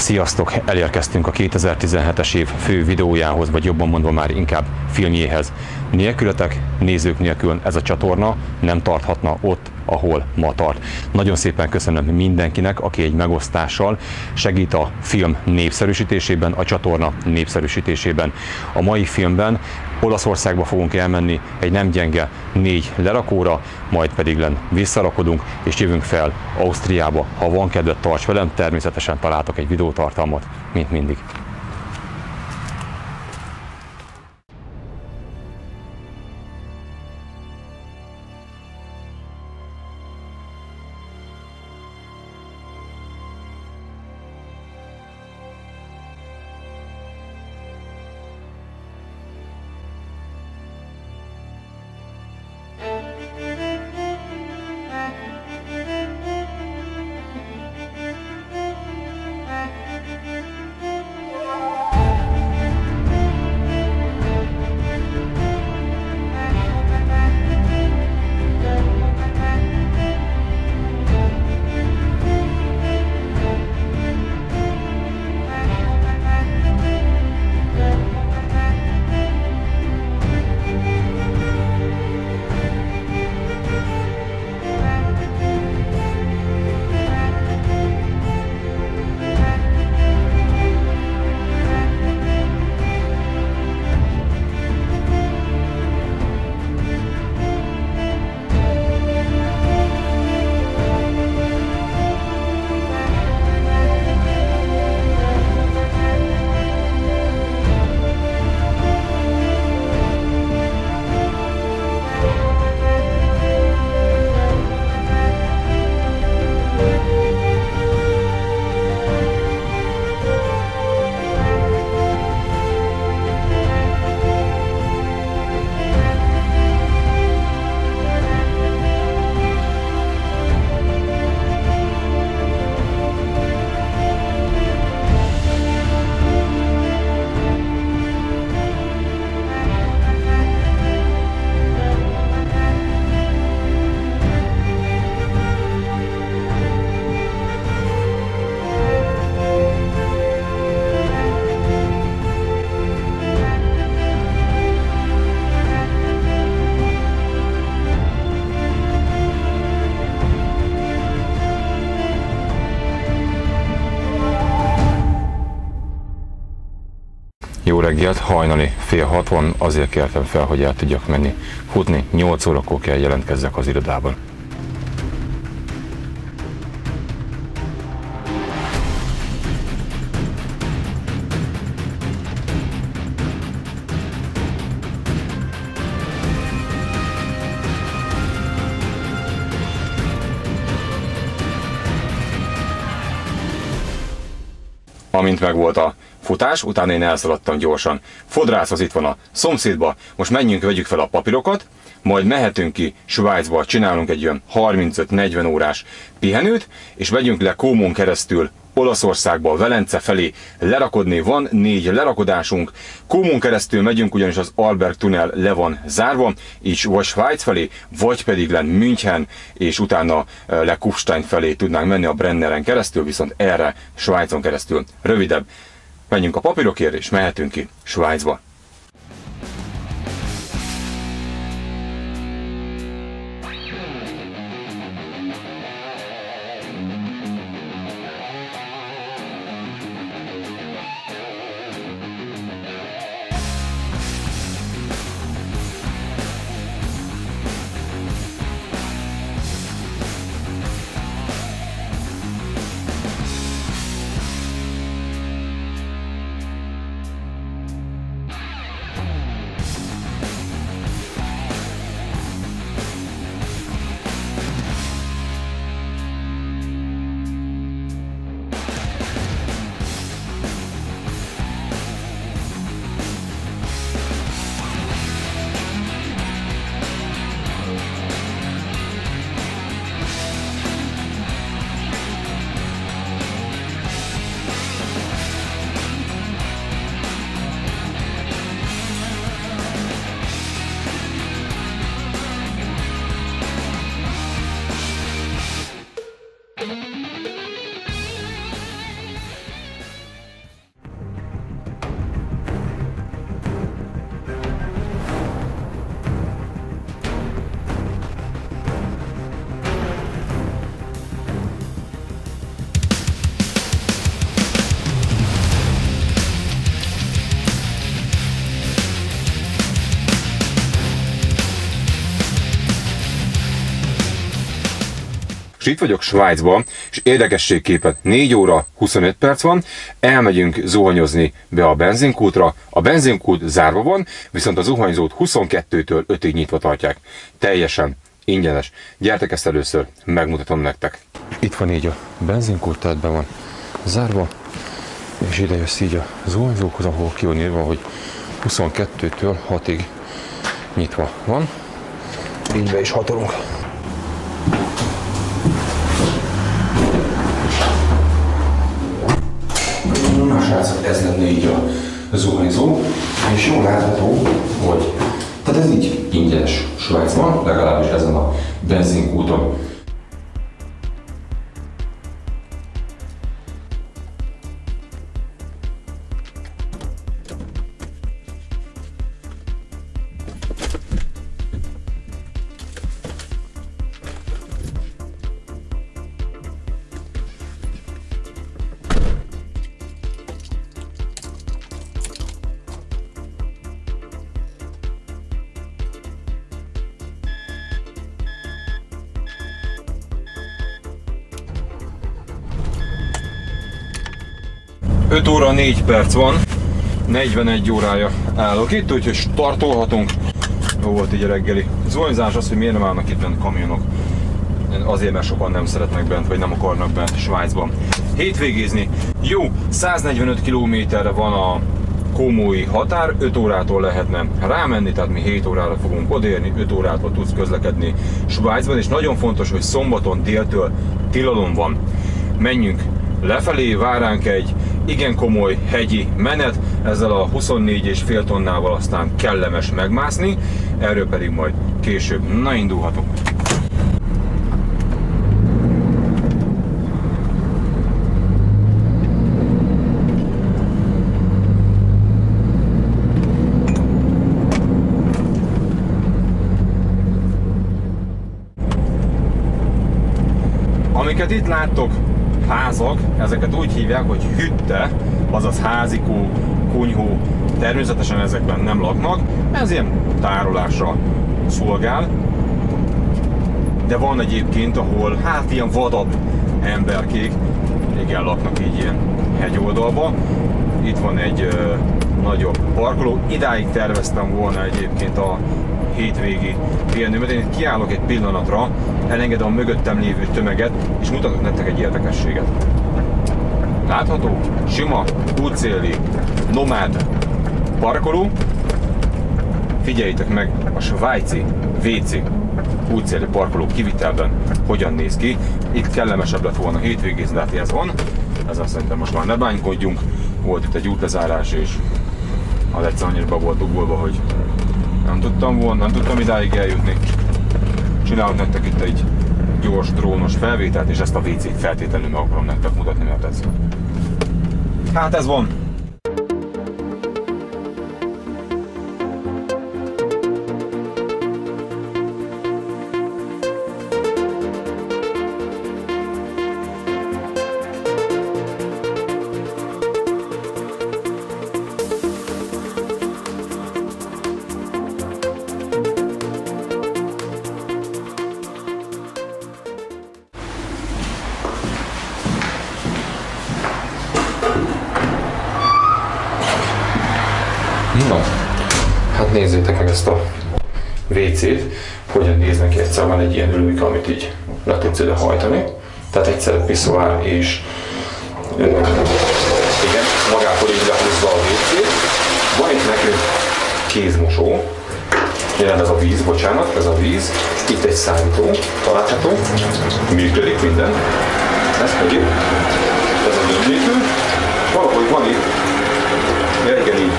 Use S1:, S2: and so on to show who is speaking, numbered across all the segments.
S1: Sziasztok! Elérkeztünk a 2017-es év fő videójához, vagy jobban mondva már inkább filmjéhez. Nélkületek, nézők nélkül ez a csatorna nem tarthatna ott, ahol ma tart. Nagyon szépen köszönöm mindenkinek, aki egy megosztással segít a film népszerűsítésében, a csatorna népszerűsítésében. A mai filmben Olaszországba fogunk elmenni egy nem gyenge 4 lerakóra, majd pedig visszarakodunk és jövünk fel Ausztriába. Ha van kedved, tarts velem, természetesen találtok egy videótartalmat, mint mindig. Jó reggelt, hajnali 5:30 van, azért kértem fel, hogy el tudjak menni futni, 8 órakor kell jelentkezzek az irodában. Amint megvolt a futás, utána én elszaladtam gyorsan. Fodrászhoz itt van a szomszédba, most menjünk, vegyük fel a papírokat, majd mehetünk ki Svájcba, csinálunk egy olyan 35-40 órás pihenőt, és megyünk le Comón keresztül Olaszországba, Velence felé lerakodni. Van 4 lerakodásunk, Comón keresztül megyünk, ugyanis az Alberg tunnel le van zárva, így vagy Svájc felé, vagy pedig München, és utána le Kufstein felé tudnánk menni a Brenneren keresztül, viszont erre Svájcon keresztül rövidebb. Menjünk a papírokért, és mehetünk ki Svájcba. És itt vagyok Svájcban, és érdekességképpen 4 óra 25 perc van, elmegyünk zuhanyozni be a benzinkútra, a benzinkút zárva van, viszont a zuhanyzót 22-től 5-ig nyitva tartják. Teljesen ingyenes. Gyertek, ezt először megmutatom nektek. Itt van így a benzinkút, tehát be van zárva, és ide jössz így a zuhanyzókhoz, ahol ki van írva, hogy 22-től 6-ig nyitva van. Így be is hatolunk. Na srácok, ez lenne így a zuhanyzó, és jól látható, hogy tehát ez így ingyenes Svájcban, legalábbis ezen a benzinkúton. Öt óra 4 perc van, 41 órája állok itt, úgyhogy startolhatunk. Jó volt így a reggeli zuhanyzás. Az, hogy miért nem állnak itt bent kamionok, azért, mert sokan nem szeretnek bent, vagy nem akarnak bent Svájcban hétvégézni. Jó, 145 kilométerre van a komói határ, 5 órától lehetne rámenni, tehát mi 7 órára fogunk odérni, 5 órától tudsz közlekedni Svájcban, és nagyon fontos, hogy szombaton déltől tilalom van. Menjünk lefelé, vár ránk egy igen komoly hegyi menet, ezzel a 24,5 tonnával aztán kellemes megmászni, erről pedig majd később. Na, indulhatunk! Amiket itt láttok, házak, ezeket úgy hívják, hogy hütte, azaz házikó, kunyhó, természetesen ezekben nem laknak, ez ilyen tárolásra szolgál, de van egyébként, ahol hát ilyen vadabb emberkék, igen, laknak így ilyen hegyoldalba. Itt van egy nagyobb parkoló, idáig terveztem volna egyébként a hétvégi pihenőmet. Én itt kiállok egy pillanatra, elengedem a mögöttem lévő tömeget, és mutatok nektek egy érdekességet. Látható? Sima, útszéli, nomád parkoló. Figyeljétek meg a svájci WC útszéli parkoló kivitelben hogyan néz ki. Itt kellemesebb lett volna hétvégézni, de hát ez van. Ezzel szerintem most már ne bánkodjunk. Volt itt egy útlezárás, és az egyszer annyira be volt dugolva, hogy nem tudtam idáig eljutni. Csinálok nektek itt egy gyors drónos felvételt, és ezt a WC-t feltétlenül meg akarom nektek mutatni, mert ez... hát ez van! Na, hát nézzétek meg ezt a WC-t, hogyan néz neki. Egyszer van egy ilyen ülőke, amit így le tudsz ide hajtani. Tehát egyszer piszoár és igen, magától így lehúzva a WC-t. Van itt nekünk kézmosó, jelen ez a víz, bocsánat, ez a víz. Itt egy szállító található, működik minden. Ez pedig, ez a döntítő, valahogy van itt, reggel így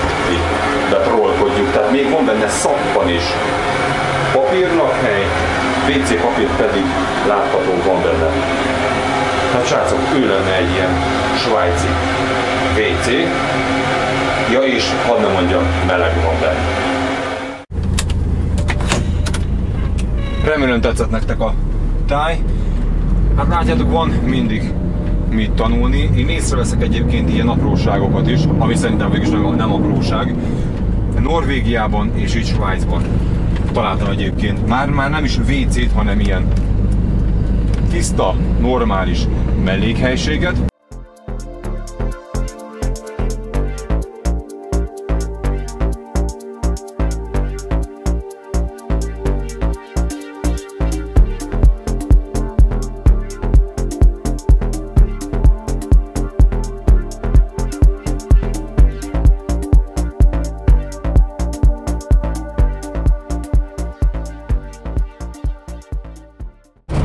S1: beprolkodjuk, tehát még van benne szappan is. Papírlakhely, WC papír pedig látható van benne. Hát srácok, ő lenne egy ilyen svájci WC. Ja, és hadd ne mondjam, meleg van benne. Remélem tetszett nektek a táj. Hát látjátok, van mindig mit tanulni. Én észreveszek egyébként ilyen apróságokat is, ami szerintem végül is nem apróság. Norvégiában és így Svájcban találtam egyébként. Már nem is WC-t, hanem ilyen tiszta, normális mellékhelységet.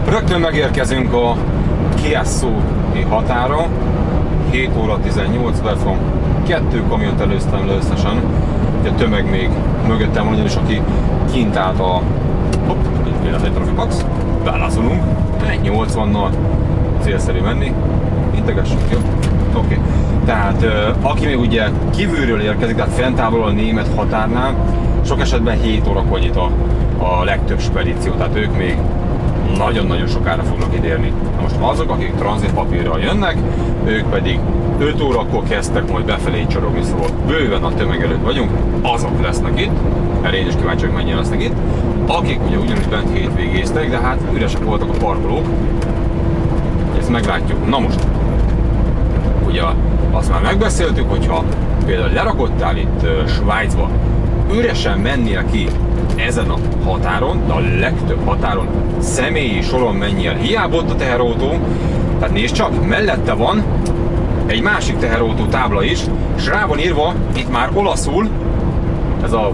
S1: Rögtön megérkezünk a Chiasso-i határa, 7 óra 18 perc van, 2 kamiont előztem le összesen, a tömeg még mögöttem van, ugyanis aki kint állt a... Hopp, itt vélet egy trafipax, belázolunk, 80-nal célszerű menni, integessünk, jó? Oké. Tehát aki még ugye kívülről érkezik, tehát fentávolról a német határnál, sok esetben 7 órakor nyit a legtöbb spedíció, tehát ők még nagyon-nagyon sokára fognak idérni. Na most azok, akik tranzitpapírral jönnek, ők pedig 5 órakor kezdtek majd befelé csorogni, szóval bőven a tömeg előtt vagyunk, azok lesznek itt, mert én is kíváncsi, hogy mennyien lesznek itt, akik ugye ugyanúgy bent hétvégéztek, de hát üresek voltak a parkolók, ezt meglátjuk. Na most, ugye azt már megbeszéltük, hogyha például lerakottál itt Svájcba, üresen mennél ki ezen a határon, de a legtöbb határon személyi soron menjél, hiába ott a teherautó, tehát nézd csak, mellette van egy másik teherautó tábla is, és rá van írva, itt már olaszul, ez a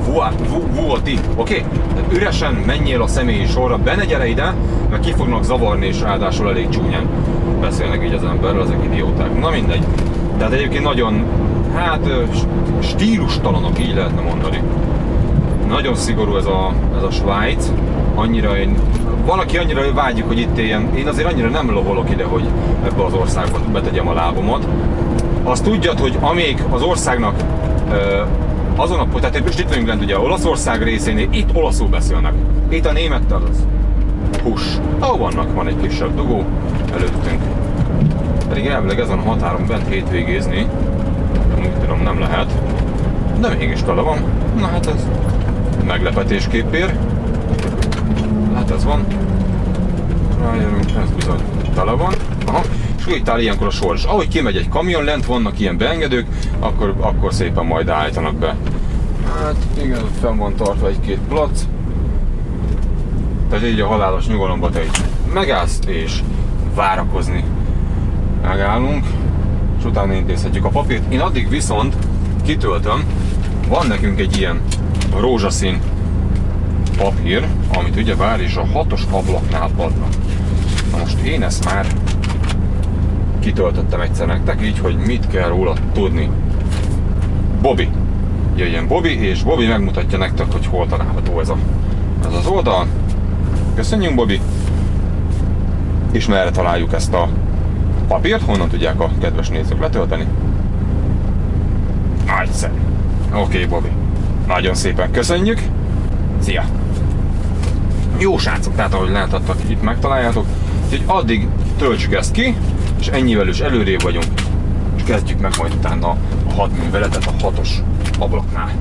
S1: VUATI, oké? Tehát üresen menjél a személyi sorra, be ne gyere ide, mert ki fognak zavarni, és ráadásul elég csúnyán beszélnek így az emberről, ezek idióták. Na mindegy. Tehát egyébként nagyon, hát stílustalanok, így lehetne mondani. Nagyon szigorú ez a Svájc, valaki annyira vágyjuk, hogy itt éljen. Én azért annyira nem lovolok ide, hogy ebbe az országba betegyem a lábomat. Azt tudjad, hogy amíg az országnak tehát itt vagyunk lent ugye Olaszország részénél, itt olaszul beszélnek. Itt a némettel az hús. Van egy kisebb dugó előttünk. Pedig elvileg ezen a határon bent hétvégézni, úgy tudom, nem lehet. De mégis tele van. Na hát ez meglepetésképp ér. Hát ez van. Rájövünk, ez bizony tele van. Aha. És itt áll ilyenkor a sor. És ahogy kimegy egy kamion, lent vannak ilyen beengedők, akkor szépen majd állítanak be. Hát igen, fenn van tartva egy-két plac. Tehát így a halálos nyugalomba te így megállsz és várakozni. Megállunk, és utána intézhetjük a papírt. Én addig viszont kitöltöm, van nekünk egy ilyen rózsaszín papír, amit ugye vár és a 6-os ablaknál adnak. Na most én ezt már kitöltöttem egyszer nektek, így, hogy mit kell róla tudni. Bobby. Jöjjön Bobby, és Bobby megmutatja nektek, hogy hol található ez az oldal. Köszönjük, Bobby! És merre találjuk ezt a papírt, honnan tudják a kedves nézők letölteni? Nagyszerű! Oké, Bobby. Nagyon szépen köszönjük! Szia! Jó srácok, tehát ahogy láthattak, itt megtaláljátok. Úgyhogy addig töltsük ezt ki, és ennyivel is előrébb vagyunk, és kezdjük meg majd utána a 6 műveletet a 6-os ablaknál.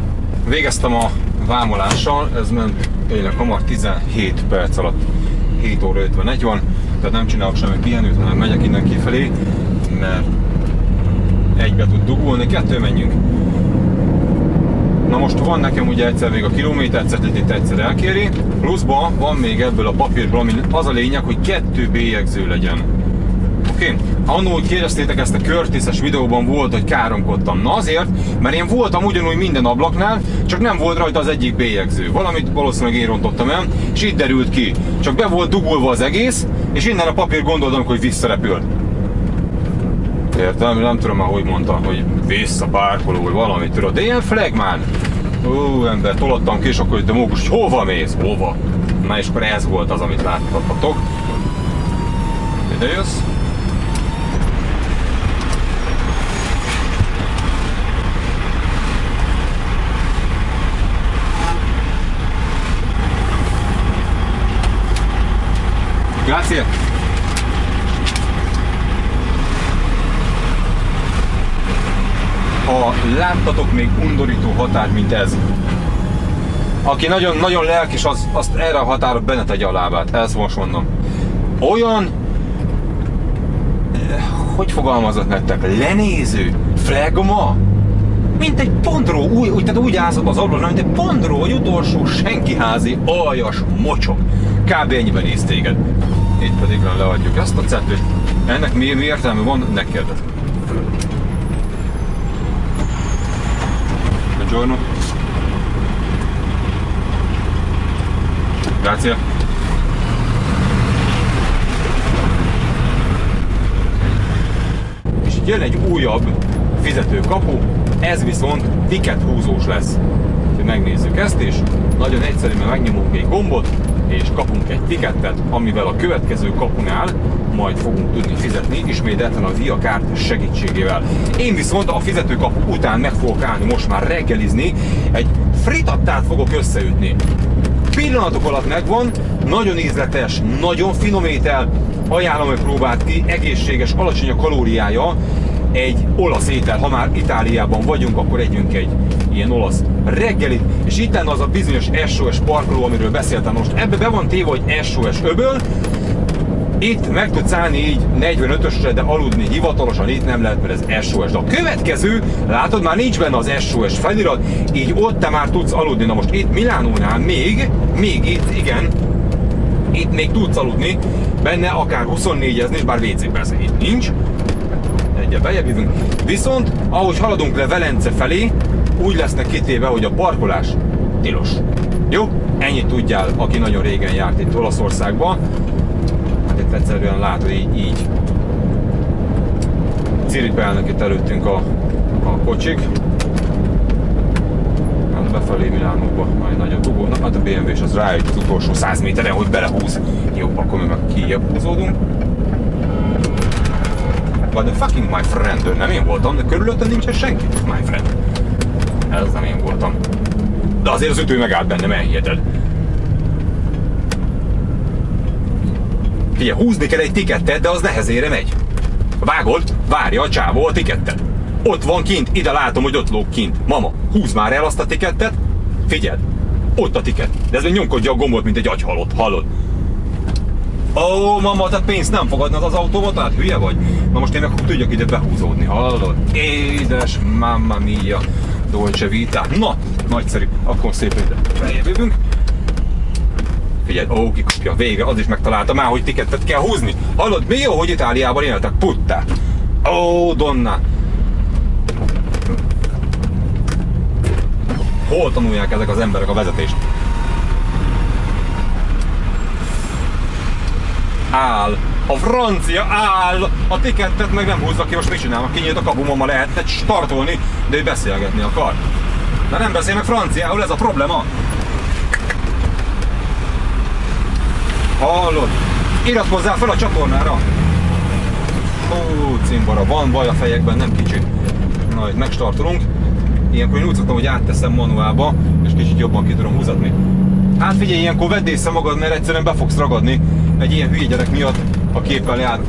S1: Végeztem a vámolással, ez ment tényleg hamar, 17 perc alatt 7 óra 51 van, tehát nem csinálok semmi pihenőt, hanem megyek innen kifelé, mert egybe tud dugulni, 2 menjünk. Na most van nekem ugye egyszer még a kilométercetlit itt egyszer elkéri, pluszban van még ebből a papírból, ami az a lényeg, hogy 2 bélyegző legyen. Oké? Annól, hogy kérdeztétek, ezt a Curtis-es videóban volt, hogy káromkodtam. Na azért, mert én voltam ugyanúgy minden ablaknál, csak nem volt rajta az egyik bélyegző. Valamit valószínűleg én rontottam el, és itt derült ki. Csak be volt dugulva az egész, és innen a papír gondoltam, hogy visszarepült. Értem? Nem tudom már, hogy mondta, hogy visszapárkoló, vagy valamit, tudod. De ilyen flagman. Ember, tolottam ki, és akkor de mókus, hogy hova mész? Hova? Na és akkor ez volt az, amit láttatok. Ide jössz? Grazie! Ha láttatok még undorító határ, mint ez, aki nagyon lelkis, azt erre a határa benne tegye a lábát, ezt most mondom. Olyan hogy fogalmazott nektek, lenéző, flegma, mint egy pondró, tehát úgy állsz az ablakon, mint egy pondró, vagy utolsó senkiházi, aljas mocsok. Kb. Ennyiben néz téged. Itt pedig leadjuk ezt a cetlit. Ennek mi értelme van? Ne kérdezz. Buongiorno. Grazie. És jön egy újabb fizetőkapu, ez viszont ticket húzós lesz. Úgyhogy megnézzük ezt is, nagyon egyszerűen megnyomunk egy gombot, és kapunk egy tikettet, amivel a következő kapunál majd fogunk tudni fizetni, ismételten a Via Card segítségével. Én viszont a fizetőkapu után meg fogok állni most már reggelizni, egy fritattát fogok összeütni. Pillanatok alatt megvan, nagyon ízletes, nagyon finom étel, ajánlom, hogy próbáld ki, egészséges, alacsony a kalóriája, egy olasz étel, ha már Itáliában vagyunk, akkor együnk egy ilyen olasz reggelit, és itt lenne az a bizonyos SOS parkoló, amiről beszéltem most. Ebbe be van téve, hogy SOS öböl, itt meg tudsz állni így 45-ösre, de aludni hivatalosan itt nem lehet, mert ez SOS. De a következő, látod, már nincs benne az SOS felirat, így ott te már tudsz aludni. Na most itt Milánónál még itt, igen, itt még tudsz aludni, benne akár 24-ezni, bár WC persze itt nincs. Egyet bejebb jövünk. Viszont, ahogy haladunk le Velence felé, úgy lesznek kitéve, hogy a parkolás tilos. Jó? Ennyit tudjál, aki nagyon régen járt itt Olaszországban. Hát itt egyszerűen látod, így ciripelnek itt előttünk a kocsik. Hát befelé Milánóba, majd nagyon dugó. Na, hát a BMW-s az rájött az utolsó 100 méteren, hogy belehúz. Jó, akkor mi meg kijebb húzódunk. But the fucking my friend, nem én voltam, de körülöttem nincsen senki, my friend. Ez nem én voltam. De azért az ütő megállt bennem, elhiheted. Figyelj, húzni kell egy tikettet, de az nehezére megy. Vágod, várja a csávó a tikettet. Ott van kint, ide látom, hogy ott lóg kint. Mama, húzd már el azt a tikettet. Figyeld, ott a tiket. De ez még nyomkodja a gombot, mint egy agyhalott, hallod? Ó, mama, te pénzt nem fogadnod az autómat, hát hülye vagy? Na most én meg tudjak ide behúzódni, hallod? Édes mamma mia, Dolce Vita. Na, nagyszerű, akkor szépen ide feljövünk. Figyelj, ó, kikapja, végre, az is megtalálta már, hogy tikettet kell húzni. Hallod, mi jó, hogy Itáliában éltek, puttá. Ó, donna. Hol tanulják ezek az emberek a vezetést? Áll. A francia áll. A tikettet meg nem húzza ki, most mit csinálom? Kinyílt a kapumon, lehetne startolni, de ő beszélgetni akar. De nem beszél meg franciául, ez a probléma. Hallod? Iratkozzál fel a csatornára. Ó, cimbora, van baj a fejekben, nem kicsit. Na, itt megstartolunk. Ilyenkor én úgy szoktam, hogy átteszem manuálba, és kicsit jobban ki tudom húzatni. Hát figyelj, ilyenkor vedd észre magad, mert egyszerűen be fogsz ragadni egy ilyen hülye gyerek miatt a képpel jár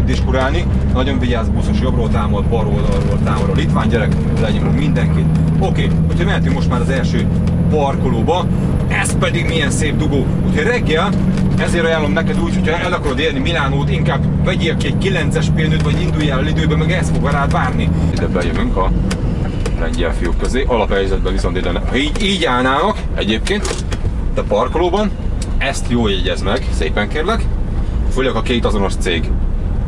S1: diskurálni. Nagyon vigyázz, buszos, jobbról támad, bal oldalról támad, a litván gyerek, lenyomunk mindenkit. Oké, úgyhogy mehetünk most már az első parkolóba, ez pedig milyen szép dugó. Úgyhogy reggel, ezért ajánlom neked úgy, hogyha el akarod érni Milánót, inkább vegyél ki egy 9-es pihenőt, vagy indulj el időben, meg ezt fog rád várni. Ide bejövünk a lengyel fiúk közé, alaphelyzetben viszont ide így állnának egyébként a parkolóban. Ezt jól jegyezd meg, szépen kérlek. Főleg a két azonos cég.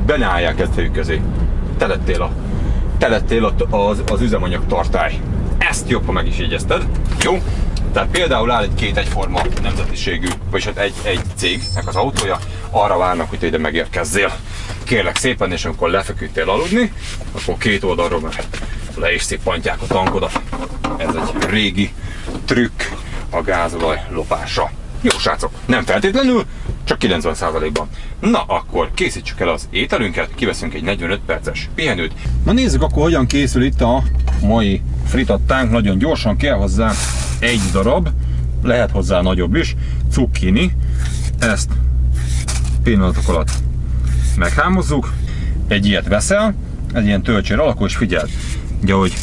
S1: Be ne állják ezt fejük közé. Te lettél az üzemanyag tartály. Ezt jobb, ha meg is jegyezted. Jó? Tehát például áll egy két egyforma nemzetiségű, vagyis hát egy cégnek az autója, arra várnak, hogy te ide megérkezzél. Kérlek szépen, és amikor lefeküdtél aludni, akkor két oldalról meg le is szippantják a tankodat. Ez egy régi trükk a gázolaj lopása. Jó srácok, nem feltétlenül, csak 90%-ban. Na akkor készítsük el az ételünket, kiveszünk egy 45 perces pihenőt. Na nézzük akkor, hogyan készül itt a mai fritattánk. Nagyon gyorsan kell hozzá egy darab, lehet hozzá nagyobb is, cukkini. Ezt pillanatok alatt meghámozzuk. Egy ilyet veszel, egy ilyen töltsér alakú, és figyeld, ugye, hogy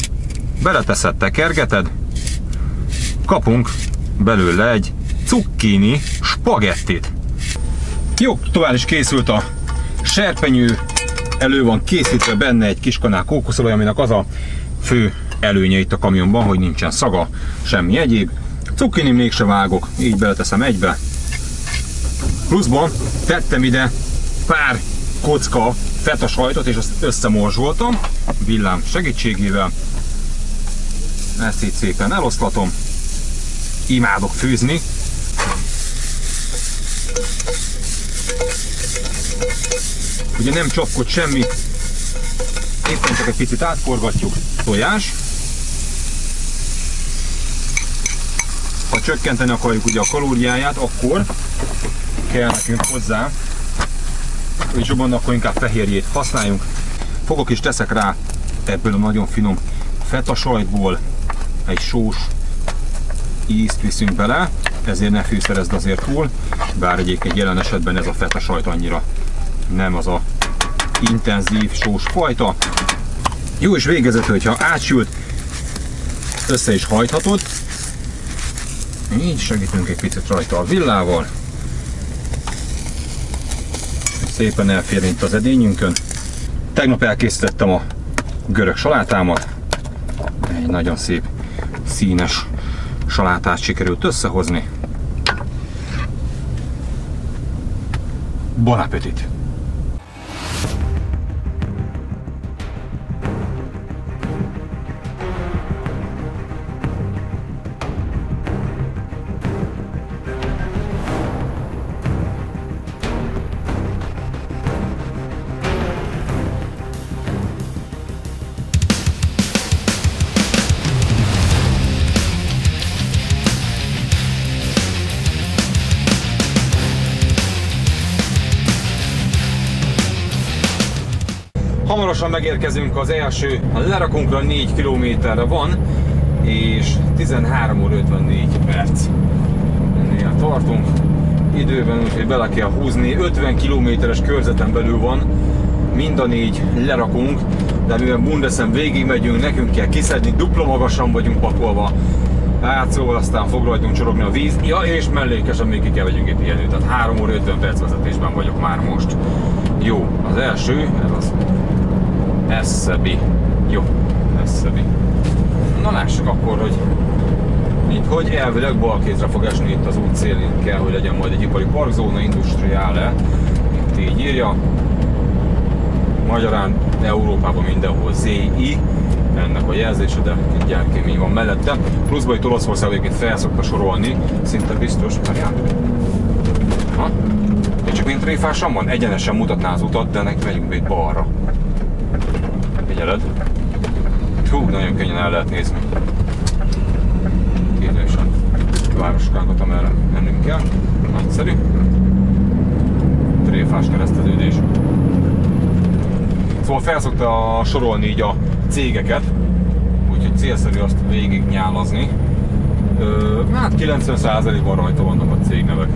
S1: beleteszed, tekergeted, kapunk belőle egy cukkini spagettit. Jó, tovább is készült a serpenyő, elő van készítve benne egy kis kanál kókuszolaj, aminek az a fő előnye itt a kamionban, hogy nincsen szaga, semmi egyéb. Cukkini mégse vágok, így beleteszem egybe. Pluszban tettem ide pár kocka feta sajtot, és azt összemorzsoltam villám segítségével. Ezt így szépen eloszlatom. Imádok főzni. Ugye nem csapkod semmi, éppen csak egy picit átforgatjuk. Tojás. Ha csökkenteni akarjuk ugye a kalóriáját, akkor kell nekünk hozzá, és jobban akkor inkább fehérjét használjunk. Fogok és teszek rá ebből a nagyon finom feta sajtból egy sós ízt viszünk bele, ezért ne fűszerezd azért túl, bár egyébként jelen esetben ez a feta sajt annyira nem az a intenzív sós fajta. Jó, és végezetül, hogyha átsült, össze is hajthatod. Így segítünk egy picit rajta a villával. Szépen elfér itt az edényünkön. Tegnap elkészítettem a görög salátámat. Egy nagyon szép színes salátát sikerült összehozni. Bon appétit! Hamarosan megérkezünk az első lerakunkra, 4 kilométerre van, és 13 óra 54 perc. Ennél tartunk időben, úgyhogy bele kell húzni. 50 kilométeres körzeten belül van, mind a 4 lerakunk, de mivel Bundeszen végig megyünk, nekünk kell kiszedni, dupla magasan vagyunk pakolva. Hát szóval aztán fog rajtunk csorogni a víz, ja, és mellékesen még ki kell vegyünk egy pihenőt, tehát 3 óra 50 perc vezetésben vagyok már most. Jó, az első, ez az Esseby. Jó, Esseby. Na lássuk akkor, hogy itt hogy elvileg bal kézre fog esni, itt az út szélén kell, hogy legyen majd egy ipari parkzóna, industriále. Itt így írja. Magyarán Európában mindenhol ZI, ennek a jelzése, de itt gyárkémény van mellette. Pluszban itt Olaszország egyébként fel szokta sorolni, szinte biztos, és csak mint tréfásan van, egyenesen mutatná az utat, de neki megyünk be itt balra. Figyeled? Hú, nagyon könnyen el lehet nézni. Kérdésen városkánkat, amerre mennünk kell. Nagyszerű. Tréfás kereszteződés. Szóval felszokta sorolni így a cégeket, úgyhogy célszerű azt végig nyálazni. Hát 90%-ban rajta vannak a cégnevek.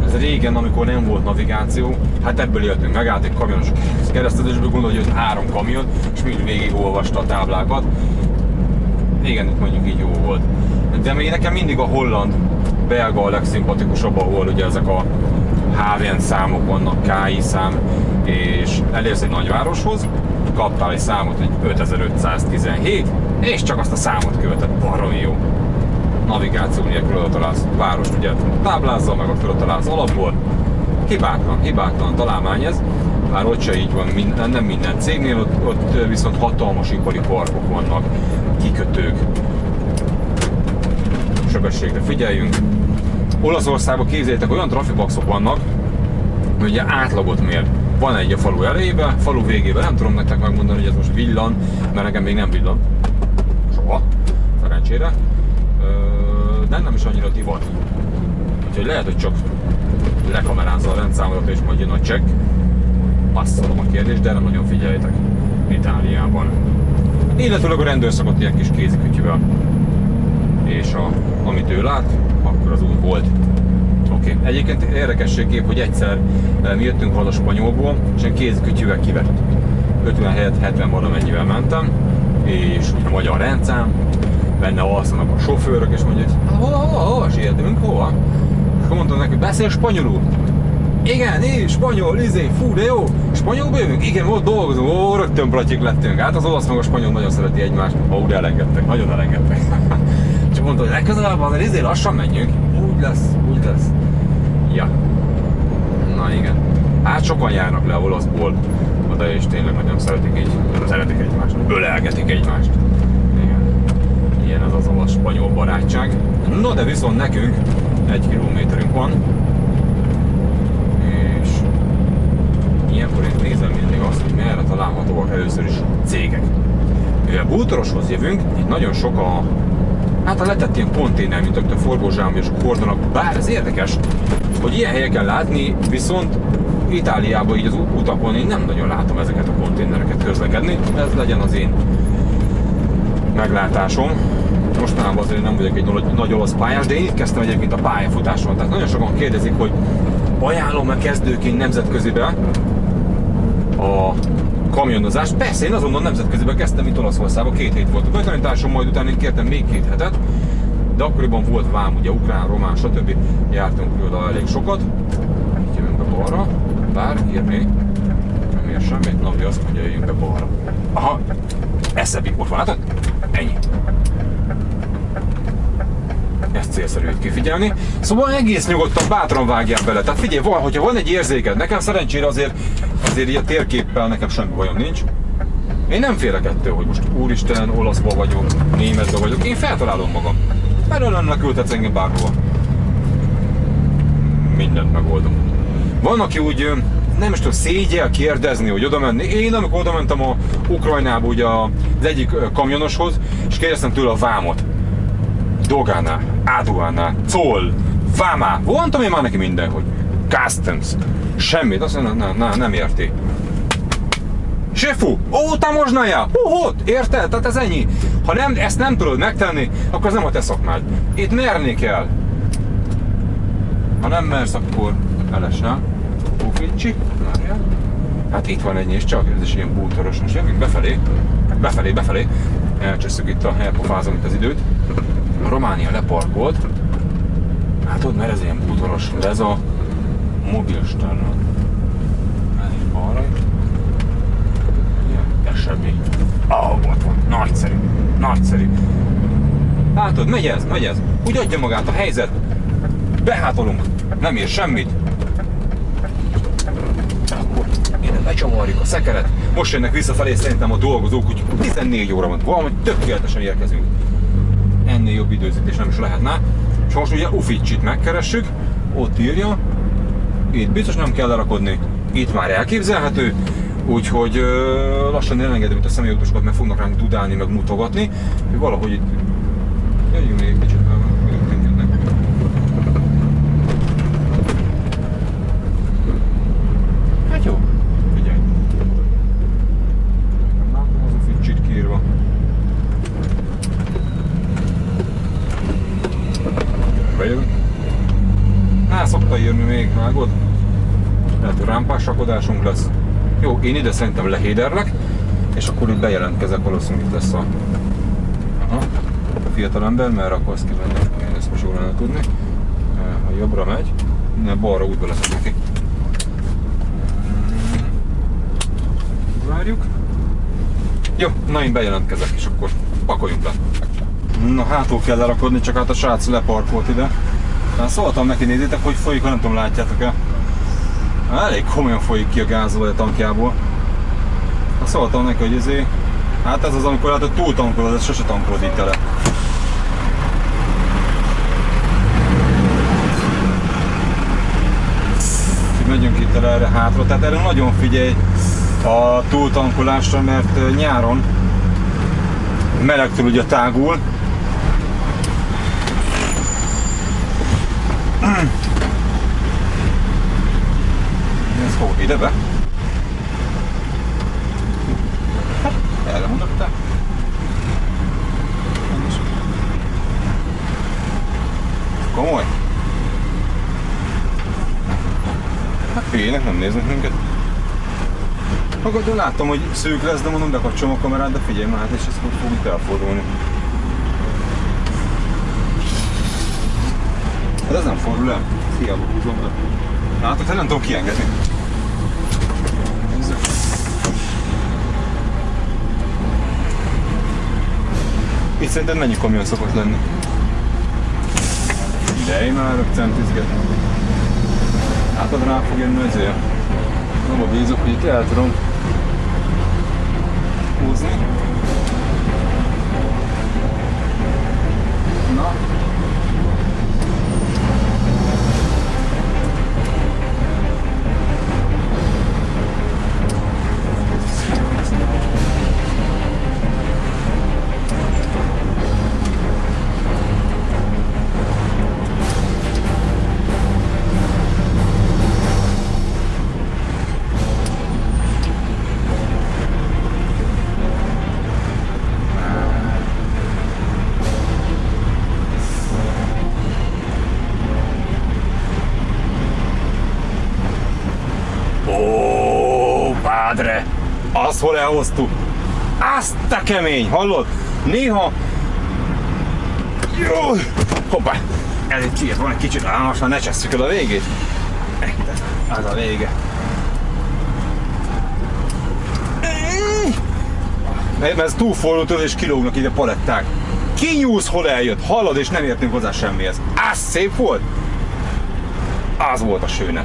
S1: Ez régen, amikor nem volt navigáció, hát ebből éltünk, megállt egy kamionos keresztezésből, gondolj, hogy 3 kamion, és mind végig olvasta a táblákat. Igen, itt mondjuk így jó volt. De még nekem mindig a holland, belga a legszimpatikusabb, ahol ugye ezek a HVN számok vannak, KI szám, és elérsz egy nagyvároshoz, kaptál egy számot, egy 5517, és csak azt a számot követed, baromi jó. Navigáció nélkül oda találsz város, ugye táblázza, meg ott oda találsz alapból. Hibátlan találmány ez, bár ott se így van, nem minden cégnél, ott viszont hatalmas ipari parkok vannak, kikötők. Sebességre figyeljünk. Olaszországban képzeljétek, olyan trafipaxok vannak, hogy ugye átlagot mér. Van egy a falu elejében, falu végében, nem tudom nektek megmondani, hogy ez most villan, mert nekem még nem villan. Soha, szerencsére. De nem is annyira divat. Úgyhogy lehet, hogy csak lekamerázza a rendszámodat és majd jön a csekk. Azt szólom a kérdést, de nem nagyon figyeljetek Itáliában. Illetőleg a rendőr szokott ilyen kis kézikütyűvel. És amit ő lát, akkor az úgy volt. Oké. Egyébként érdekességképp, hogy egyszer mi jöttünk haza Spanyolból, és én kézikütyűvel kivettük. 50 helyett 70 valamennyivel mentem, és úgy magyar rendszám, benne alszanak a sofőrök, és mondja, hogy hova sietünk, hova? És akkor mondtam neki, beszél spanyolul? Igen, spanyol, fú, de jó, spanyolba jövünk? Igen, ott dolgozunk, rögtön platyik lettünk. Hát az olasz meg a spanyol nagyon szereti egymást. Úgy elengedtek, nagyon elengedtek. Csak mondta, hogy legközelebb azért lassan menjünk. Úgy lesz. Ja. Na igen. Hát sokan járnak le olaszból oda, és tényleg nagyon szeretik egymást. Ölelgetik egymást. Igen. Ilyen az olasz-spanyol barátság. No, de viszont nekünk 1 kilométerünk van. És ilyenkor én nézem mindig azt, hogy merre találhatóak először is cégek. Mivel bútoroshoz jövünk, itt nagyon sok a letett ilyen konténer, mint a forgózsám és a kordonak, bár ez érdekes, hogy ilyen helyeken látni, viszont Itáliában így az utakon én nem nagyon látom ezeket a konténereket közlekedni, ez legyen az én meglátásom. Mostanában azért nem vagyok egy nagy olasz pályás, de én itt kezdtem egyébként a pályafutáson, tehát nagyon sokan kérdezik, hogy ajánlom-e kezdőként nemzetközibe a kamionozást. Persze, én azonnal nemzetközibe kezdtem itt Olaszországban, 2 hét volt a betanításom, majd utána én kértem még 2 hetet, de akkoriban volt vám, ugye ukrán, román, stb. Jártunk oda elég sokat. Itt jövünk be balra, bár írni nem ér semmit, Navi azt mondja, jöjjünk be balra. Aha, eszebbik, ott van, látod? Ennyi. Ezt célszerű itt kifigyelni. Szóval egész nyugodtan, bátran vágjál bele. Tehát figyelj, hogyha van egy érzéked, nekem szerencsére azért így a térképpel nekem semmi bajom nincs. Én nem félek ettől, hogy most úristen, olaszba vagyok, németbe vagyok. Én feltalálom magam. Belőle küldhetsz engem bárhova. Mindent megoldom. Van, aki úgy nem is tud szégyel kérdezni, hogy oda menni. Én amikor oda mentem a Ukrajnába ugye az egyik kamionoshoz, és kérdeztem tőle a vámot. Dogánál, Áduánál, Zoll, Vámá, mondtam én már neki minden, hogy Customs, semmit, azt mondja, nem érti. Sefu, tamožnaja, érted? Tehát ez ennyi. Ha ezt nem tudod megtenni, akkor ez nem a te szakmád. Itt merni kell. Ha nem mersz, akkor elesel. Ufficsi, várjál. Hát itt van ennyi, és csak ez is ilyen bútoros. Most jövünk befelé. Elcsesszük itt a elpofázom itt az időt. A Románia leparkolt. Hát tudod, mert ez ilyen bútoros, de ez a mobilstárna. Ez is balra. Ez semmi. Ott van. Nagyszerű. Látod, megy ez. Úgy adja magát a helyzet. Behátolunk. Nem ér semmit. Akkor ide lecsavarjuk a szekeret. Most jönnek visszafelé szerintem a dolgozók, úgy 14 óra van. Valahogy tökéletesen érkezünk. Ennél jobb időzítés nem is lehetne. És most ugye Ufficsit megkeressük. Ott írja. Itt biztos nem kell lerakodni. Itt már elképzelhető. Úgyhogy lassan elengedem itt a személyautósokat, mert fognak ránk dudálni, meg mutogatni. Valahogy itt... Jöjjünk még egy kicsit, mert jönnek. Hát jó, figyelj. Nem látom az Ufficsit kiírva. Bejövünk. Szokta írni még, vágod? Lehet, hogy rámpás rakodásunk lesz. Jó, én ide szerintem lehéderlek, és akkor itt bejelentkezek, valószínűleg itt lesz a fiatalember, mert akkor azt kivenni, én ezt most jól lenne tudni. Ha jobbra megy, balra útba leszünk ki. Várjuk. Jó, na én bejelentkezek, és akkor pakoljunk le. Na, hátul kell lerakodni, csak hát a srác leparkolt ide. Hát szóltam neki, nézzétek, hogy folyik, ha nem tudom, látjátok-e. Elég komolyan folyik ki a gázolaj a tankjából. Hát szóltam neki, hogy hát ez az, amikor látod, túl tankolod, ez sose tankolod itt le. Megyünk itt erre hátra, tehát erre nagyon figyelj a túltankolásra, mert nyáron melegtől ugye tágul. Ez hol? Ide be? Hát, erre mondok te. Komoly? Hát félnek, nem néznek minket. Akkor láttam, hogy szűk lesz, de mondom, bekapcsolom a kamerát, de figyelj már, hát és ez fog itt elfordulni. Hát ez nem fordul el, hiába húzom be. Látod, hát nem tudom kiengedni. Itt szerinted mennyi kamion szokott lenni? De én már centizgetni. Látod, rá fog jönni ezért. Abba bízok, hogy itt el tudom húzni. Na. Azt hol elhoztuk? Azt a kemény, hallod? Néha... Jó! Hoppá! Ez itt van egy kicsit, most már ne csesszük el a végét. Az a vége. Mert ez túl forró tőle és kilógnak ide paletták. Kinyúlsz, hol eljött, hallod, és nem értünk hozzá semmihez. Az szép volt? Az volt a sőne.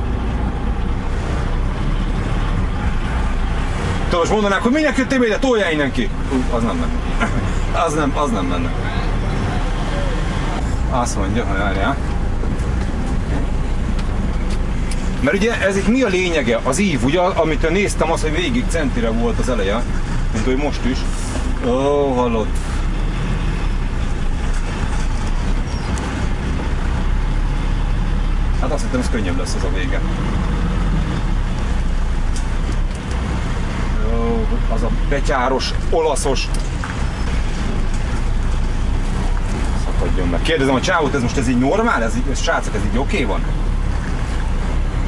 S1: Tudod, most mondanák, hogy minek jöttél be ide, toljál innen ki. Az nem menne. Az nem menne. Azt mondja, hogy várjál. Mert ugye ez itt mi a lényege? Az ív, ugye, amit néztem, az, hogy végig centire volt az eleje. Mint hogy most is. Ó, hallod. Hát azt hittem, ez könnyebb lesz ez a vége. Az a betyáros, olaszos. Szakadjon meg. Kérdezem a csávót, ez most ez így normál? Ez srácok, ez így oké van?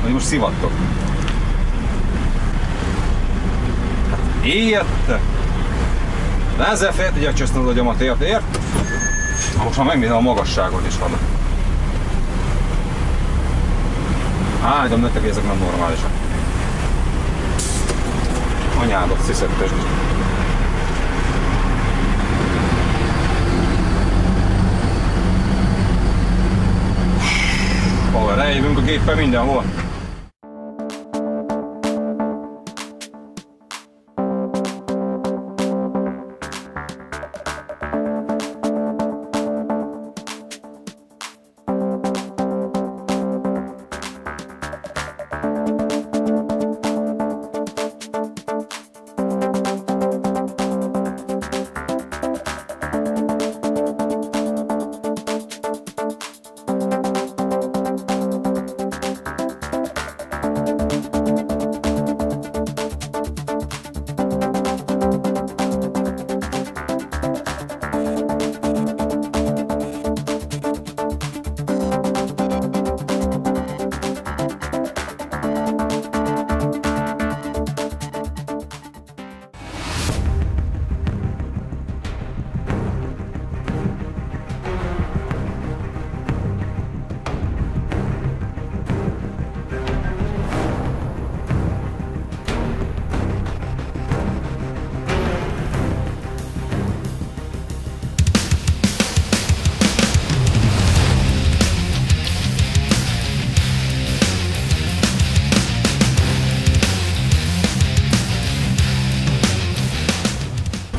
S1: Vagy most szivattok? Hát érte! De ezzel fel tudják csöszni az agyamat, ért? Most már megnézem a magasságot is van. Állítom nektek, ezek nem normálisak. Anyádat sziszettest. Hol rejövünk a géppel mindenhol.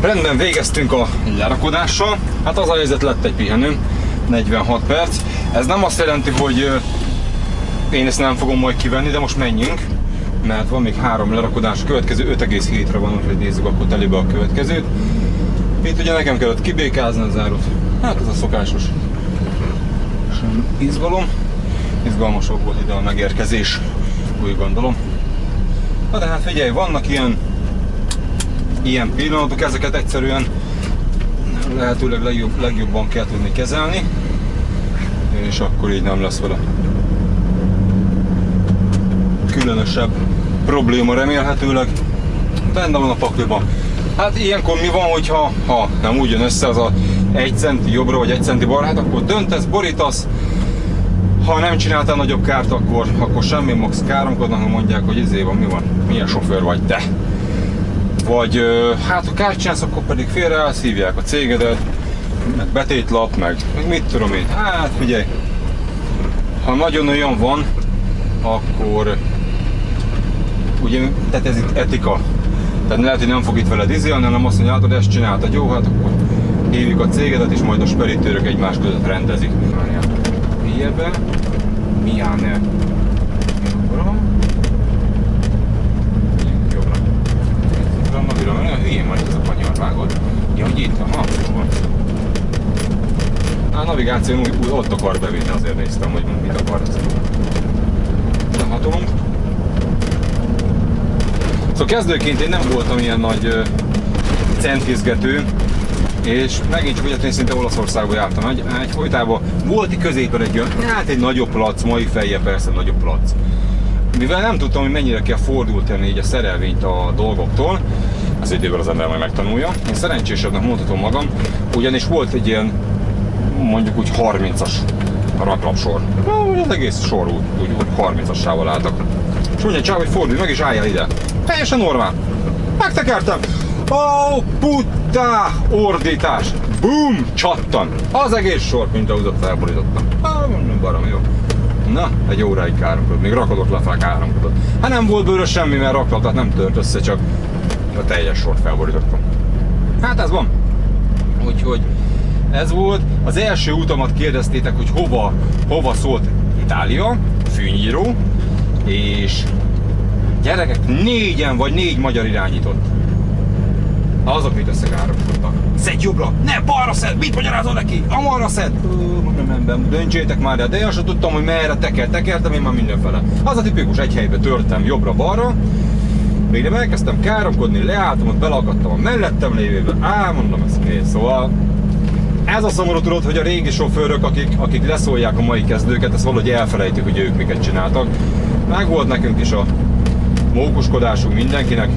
S1: Rendben végeztünk a lerakodással, hát az a helyzet, lett egy pihenő, 46 perc. Ez nem azt jelenti, hogy én ezt nem fogom majd kivenni, de most menjünk, mert van még 3 lerakodás, a következő 5,7-re van, úgyhogy nézzük akkor telébe a következőt. Itt ugye nekem kellett kibékázni a zárót, hát ez a szokásos izgalom. Izgalmasabb volt ide a megérkezés, úgy gondolom. Na de hát figyelj, vannak ilyen pillanatok, ezeket egyszerűen lehetőleg legjobban kell tudni kezelni, és akkor így nem lesz vele különösebb probléma remélhetőleg. Benne van a pakliban. Hát ilyenkor mi van, hogyha nem úgy jön össze az a 1 centi jobbra vagy 1 centi balra, hát akkor döntesz, borítasz, Ha nem csináltál nagyobb kárt, akkor semmi max káromkodnak, ha mondják, hogy izé van, mi van, milyen sofőr vagy te. Vagy hát ha kárt csinálsz, akkor pedig félre elszívják a cégedet, meg betétlap, meg mit tudom én. Hát figyelj, ha nagyon olyan van, akkor ugye, tehát ez itt etika. Tehát lehet, hogy nem fog itt veled izélni, hanem azt mondja, hogy ezt csináltad, jó, hát akkor hívjuk a cégedet, és majd a speditőrök egymás között rendezik. Ilyenbe, Miáne. Jobbra. Jobbra. Jobbra, mert hülyén van itt ez a kanyar, vágod? Ja, hogy itt, aha, jó van. A navigáció úgy ott akar bevinni, azért néztem, hogy mit akarsz. De hatolunk. Szóval kezdőként én nem voltam ilyen nagy centizgető, és megint csak ugye szinte Olaszországba jártam egyfolytában. Volt középen egy nagyobb plac, mai fejje persze nagyobb plac. Mivel nem tudtam, hogy mennyire kell fordulni így a szerelvényt a dolgoktól, az időben az ember majd megtanulja. Én szerencsésebbnek mondhatom magam, ugyanis volt egy ilyen, mondjuk úgy 30-as raklapsor. Az egész sor úgy 30-assával álltak. És mondja csáv, hogy fordulj meg és álljál ide. Teljesen normál. Megtekertem. Ó, puttá! Ordítás! Bum! Csattan! Az egész sor, mint ahhoz felborítottam. Mondom, barom jó. Na, egy óráig káromkodott, még rakodott lefele káromkodott. Hát nem volt bőle semmi, mert raklatot nem tört össze, csak a teljes sort felborítottam. Hát ez van. Úgyhogy ez volt. Az első utamat kérdeztétek, hogy hova szólt Itália, fűnyíró, és gyerekek 4-en vagy 4 magyar irányított. Azok mit összekáromkodtak. Szedj jobbra! Ne, balra szed! Mit magyarázol neki? Amarra szed! Nem, döntsétek már el, de én sem tudtam, hogy merre tekertem én már mindenfele. Az a tipikus, egy helybe törtem jobbra-balra. Végre elkezdtem káromkodni, leálltam, ott belakadtam a mellettem lévébe. Mondom, ez kész. Szóval ez a szomorú, tudod, hogy a régi sofőrök, akik leszólják a mai kezdőket, ezt valahogy elfelejtik, hogy ők miket csináltak. Meg volt nekünk is a mókuskodásunk mindenkinek.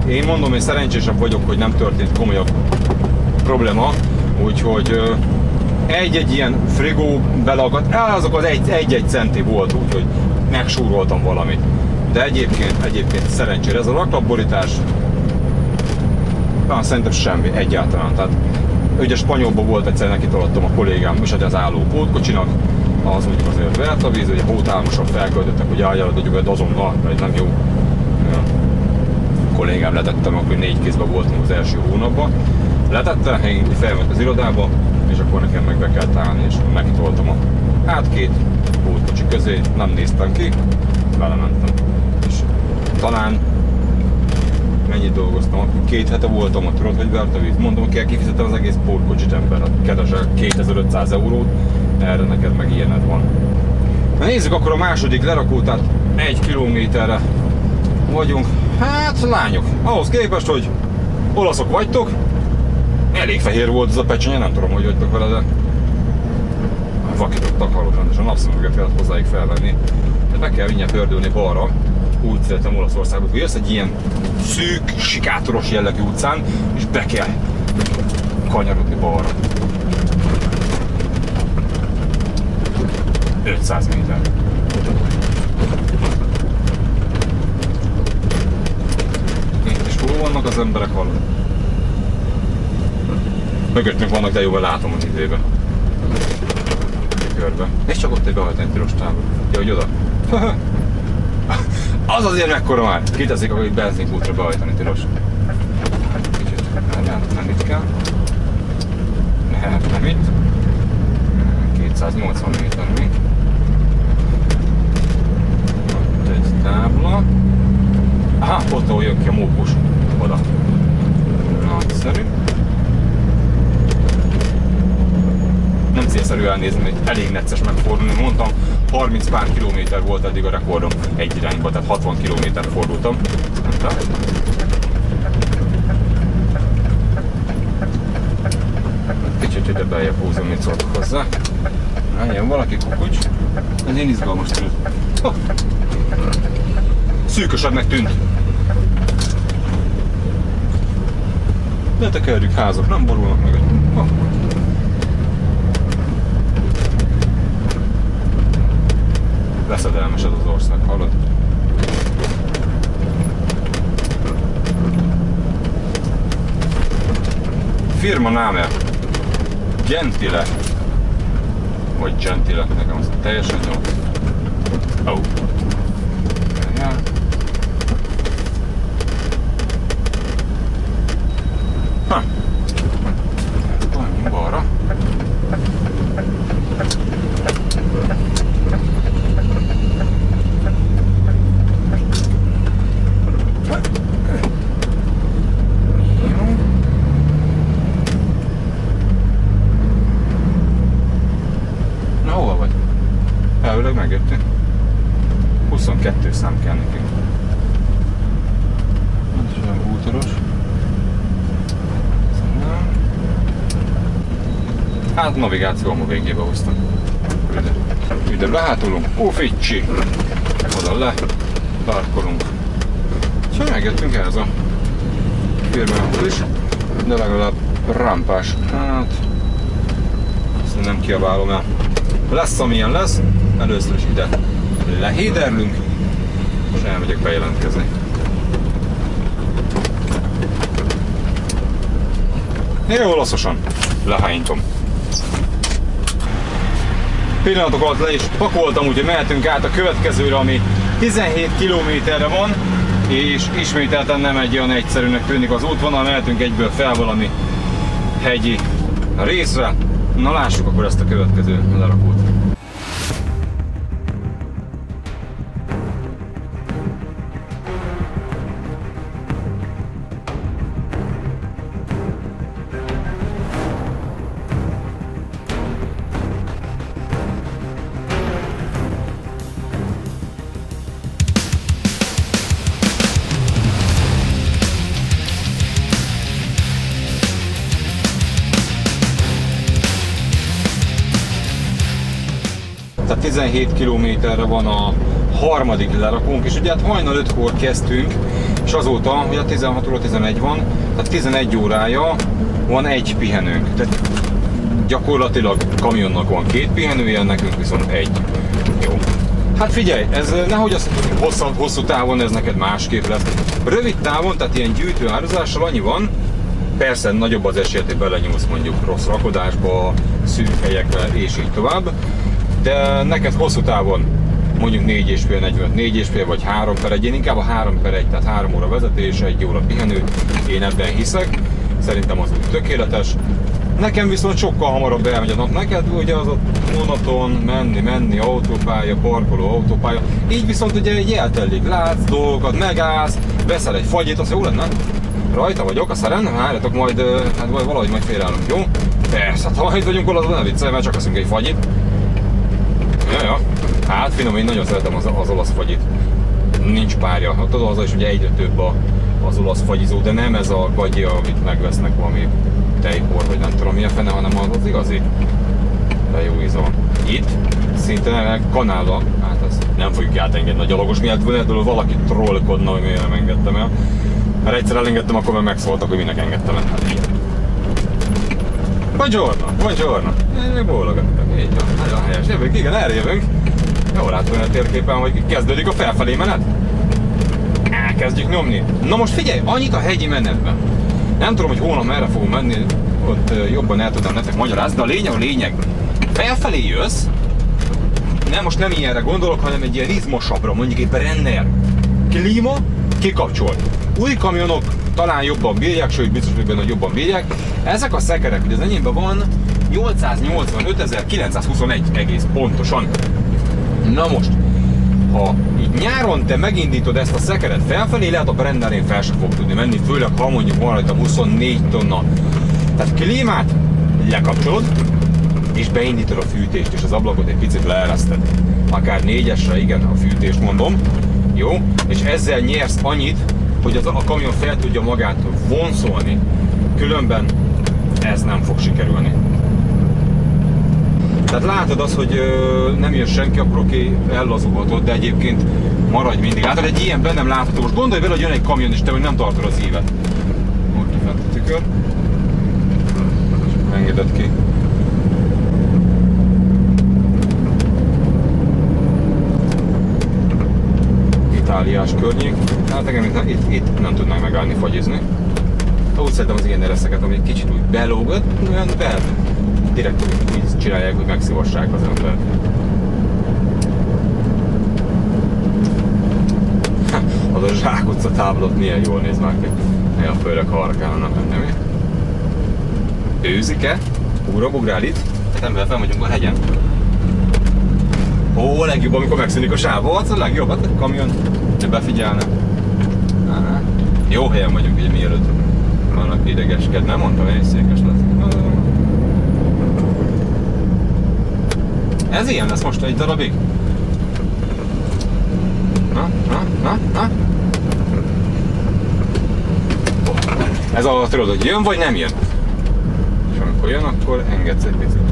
S1: Én mondom, hogy szerencsésebb vagyok, hogy nem történt komolyabb probléma, úgyhogy egy-egy ilyen frigó belakadt, azok az egy-egy centi volt, úgyhogy megsúroltam valamit. De egyébként szerencsére ez a raklapborítás, szerintem semmi, egyáltalán. Tehát ugye spanyolban volt egyszer, neki tolattam a kollégám, és az álló pótkocsinak, az mondjuk azért vert a víz, ugye hótálmosan felköltöttek, hogy álljalat, azonnal, mert nem jó. Kollégám letettem, akkor 4 kézben voltunk az első hónapban. Letette, én felment az irodába, és akkor nekem meg be kellett állni, és megtoltam a két pótkocsi közé, nem néztem ki, belementem. És talán mennyit dolgoztam, 2 hete voltam ott, tudod, hogy vert a víz. Mondom, kell kifizetem az egész pótkocsit ember, keresel 2500 eurót, erre neked meg ilyened van. Na nézzük akkor a második lerakót, 1 kilométerre vagyunk. Hát lányok, ahhoz képest, hogy olaszok vagytok, elég fehér volt ez a pecsenye, nem tudom, hogy vagytok vele, de vakítottak, hallott rendesen, napszemüveget kellett hozzáig felvenni. De meg kell mindjárt pördülni balra, úgy szeretem Olaszországba, hogy jössz egy ilyen szűk, sikátoros jellegű utcán, és be kell kanyarodni balra. 500 méter. Hol vannak az emberek, hallod? Mögöttünk vannak, de jóval látom az időben. Körbe. És csak ott egy behajtani tilos távol. Ja, hogy oda. Az azért mekkora már. Kiteszik, hogy benzinkútra behajtani tilos. Kicsit. Nem itt kell. Nem itt. 280 méter még. Ott egy tábla. Aha, ott ahol jön ki a mókus. Oda. Nagyszerű. Nem célszerű elnézni, hogy elég necces megfordulni. Mondtam, 30 pár kilométer volt eddig a rekordom egy irányba, tehát 60 kilométer fordultam. Kicsit ide beljebb húzom, mit szóltok hozzá. Jön valaki kukucs. Ez én izgalmas tűnt. Szűkösebbnek tűnt. De tekerjük, házak nem borulnak meg. Veszedelmes ez az ország, hallod? Firma name Gentile. Vagy Gentile, nekem az teljesen jó. Oh. Ja. Ha. Menjünk balra. Elvileg megjöttünk. 22 szám kell nekünk. Ez is olyan bútoros. Hát navigáció a végébe hoztam. Ide behátulunk. Ficsi! Oda le. Parkolunk. Szóval megjöttünk ehhez a firmához is. De legalább rámpás. Hát... Azt nem kiabálom el. Lesz amilyen lesz. Először is ide lehéderlünk, és elmegyek bejelentkezni. Jó olaszosan lehányítom. Pillanatok alatt le is pakoltam, úgyhogy mehetünk át a következőre, ami 17 kilométerre van, és ismételten nem egy olyan egyszerűnek tűnik az útvonal, mehetünk egyből fel valami hegyi részre. Na lássuk akkor ezt a következő lerakót. Tehát 17 kilométerre van a harmadik lerakónk, és ugye hát hajnal 5-kor kezdtünk, és azóta, ugye 16 óra 11 van, tehát 11 órája van egy pihenőnk. Tehát gyakorlatilag kamionnak van 2 pihenője, nekünk viszont egy. Jó. Hát figyelj, ez nehogy azt mondjuk, hogy hosszú távon ez neked másképp lesz. Rövid távon, tehát ilyen gyűjtő árazással annyi van, persze nagyobb az esély, hogy belenyúlsz mondjuk rossz rakodásba, szűk helyekbe, és így tovább. De neked hosszú távon mondjuk 4,5 vagy 3/1, én inkább a 3/1, tehát 3 óra vezetés, 1 óra pihenő, én ebben hiszek, szerintem az úgy tökéletes. Nekem viszont sokkal hamarabb elmegy a nap, neked ugye az a monoton, menni, autópálya, parkoló, autópálya, így viszont ugye egy eltelik, látsz dolgokat, megállsz, veszel egy fagyit, az jó lenne? Rajta vagyok, aztán rendben, várjatok, majd hát valahogy majd félreállunk, jó? Persze, hát ha itt vagyunk olaszban, ne viccelj, mert csak eszünk egy fagyit. Ja. Hát finom, én nagyon szeretem az olasz fagyit. Nincs párja. Hát az is ugye egyre több az olasz fagyizó, de nem ez a gagyi, amit megvesznek valami tejpor, vagy nem tudom milyen fene, hanem az igazi. De jó íze van. Itt szinte kanállal, hát ezt nem fogjuk átengedni a gyalogos miatt, ebből valaki trollkodna, hogy miért nem engedtem el. Mert egyszer elengedtem, akkor meg megszóltak, hogy minek engedtem el. Hát így. Buongiorno! Bólogattak, így van, nagyon helyes. Jövünk, igen, erre jövünk. Jól látom a térképen, hogy kezdődik a felfelé menet. Elkezdjük nyomni. Na most figyelj, annyit a hegyi menetben. Nem tudom, hogy hónap merre fogom menni, ott jobban el tudom nektek magyarázni, de a lényeg. Felfelé jössz, most nem ilyenre gondolok, hanem egy ilyen rizmosabbra, mondjuk egy Brenner. Klíma, kikapcsolt. Új kamionok talán jobban bírják, sőt biztos vagyok benne, hogy jobban bírják. Ezek a szekerek, ugye az enyémben van 885.921 egész pontosan. Na most, ha így nyáron te megindítod ezt a szekeret felfelé, lehet a Brennerén fel sem fog tudni menni, főleg ha mondjuk van rajta 24 tonna. Tehát klímát lekapcsolod, és beindítod a fűtést, és az ablakot egy picit leereszted. Akár 4-esre, igen, a fűtést mondom. Jó? És ezzel nyersz annyit, hogy a kamion fel tudja magát vonszolni. Különben ez nem fog sikerülni. Tehát látod azt, hogy nem jön senki, akkor oké, ellazulhatod, de egyébként maradj mindig. Látod, egy ilyen bennem látható. Most gondolj bele, hogy jön egy kamion, és te nem tartod az ívet. Ott kifent a tükör. És engedett ki. Dáliás környék. Hát engem itt nem tudnánk megállni, fagyizni. Úgy szeretem az ilyen ereszeket, ami kicsit úgy belógott, olyan direkt úgy csinálják, hogy megszivassák az embert. Az a Zsákutca táblot milyen jól néz már ki. Ja, főleg ha arra kellene menni, mi? Őzik-e? Ugrál itt? Hát ember fel vagyunk a hegyen. Ó, a legjobb, amikor megszűnik a sáv. Az a legjobb, hát a kamion befigyelne. Jó helyen vagyunk, ugye mielőtt vannak idegesked, nem mondtam, hogy székes lesz. Ez ilyen lesz most egy darabig? Na? Ez a tudod, hogy jön vagy nem jön? És amikor jön, akkor engedsz egy picit.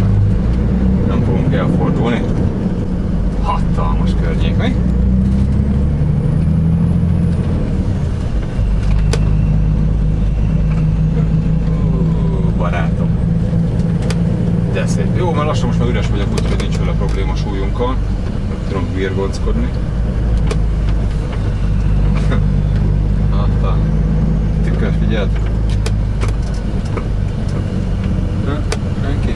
S1: Nem fogunk elfordulni. Hatalmas környék, mi? Barátom. De szép. Jó, mert lassan most már üres vagyok, úgyhogy nincs vele probléma súlyunkkal. Tudom virgóckodni. Hatta. Tükör, figyeld. Senki?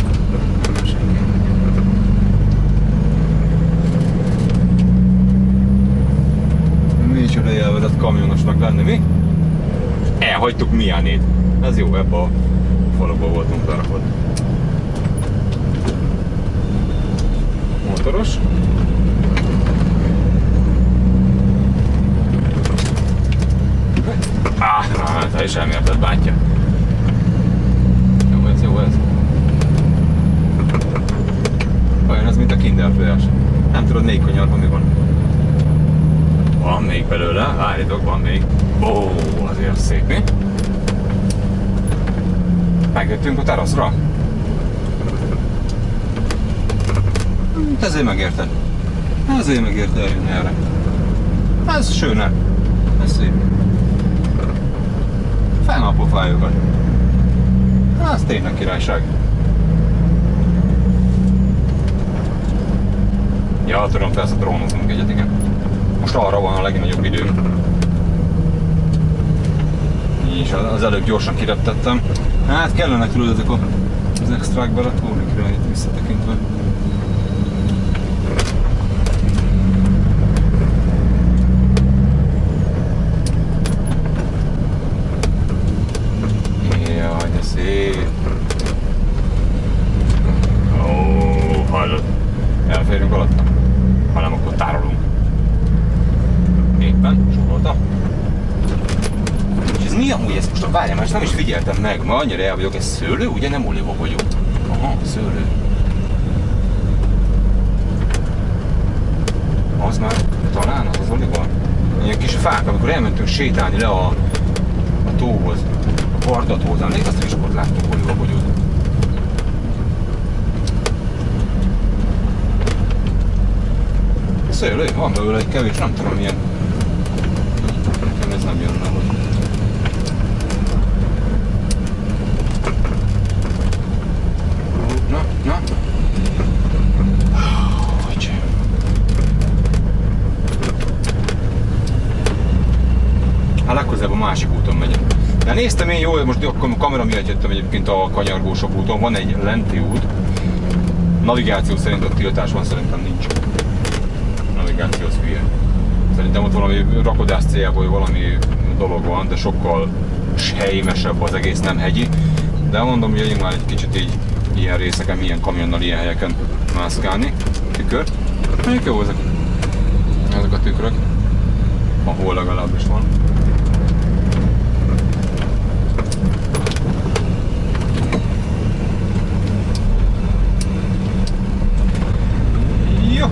S1: Nem, senki. Micsoda élvezett kamionosnak lenni, mi? Elhagytuk Miánét. Ez jó, ebbe a faluba voltunk berakod. Motoros. Te is elmérted, bátyja. Jó ez. Olyan ez, mint a Kinder folyás. Nem tudod, négy kanyarban mi van. Van még belőle, várjatok, van még. Ó, azért szép, mi? Megjöttünk a teraszra. Ezért megérted. Ezért megérte eljönni erre. Ez sőne. Ez szép. Fennapofályokat. Ez tényleg királyság. Ja, tudom, persze drónozunk egyet, igen. Most arra van a legnagyobb időm. És az előbb gyorsan kireptettem. Hát kellenek tudod ezek az extrák bele. Óri király, itt visszatekintve. Jaj, de szép. Ó, hallod. Elférünk alatta. Ha nem, akkor tárolunk. Éppen, sorolta. És ez mi amúgy ez most? Várjál, mert nem is figyeltem meg, ma annyira el vagyok. Ez szőlő? Ugye nem oliva vagyok. Aha, szőlő. Az már talán az oliva. Ilyen kis fák, amikor elmentünk sétálni le a tóhoz, a Vardatóhoz, még azt is akkor láttuk oliva vagyok. Szőlő, van belőle egy kevés, nem tudom milyen. Nekem ez nem jönne, hogy. Na. Hát legközelebb a másik úton megyek. De néztem én jól, most akkor a kamera miatt jöttem egyébként a kanyargósabb úton. Van egy lenti út. Navigáció szerint ott tiltás van, szerintem nincs. Navigáció az hülye. Szerintem ott valami rakodás céljából valami dolog van, de sokkal helymesebb az egész, nem hegyi. De mondom, hogy jöjjünk már egy kicsit így ilyen részeken, ilyen kamionnal ilyen helyeken mászkálni. Tükör. Mondjuk jó ezek a tükrök. Ahol legalábbis van. Jó.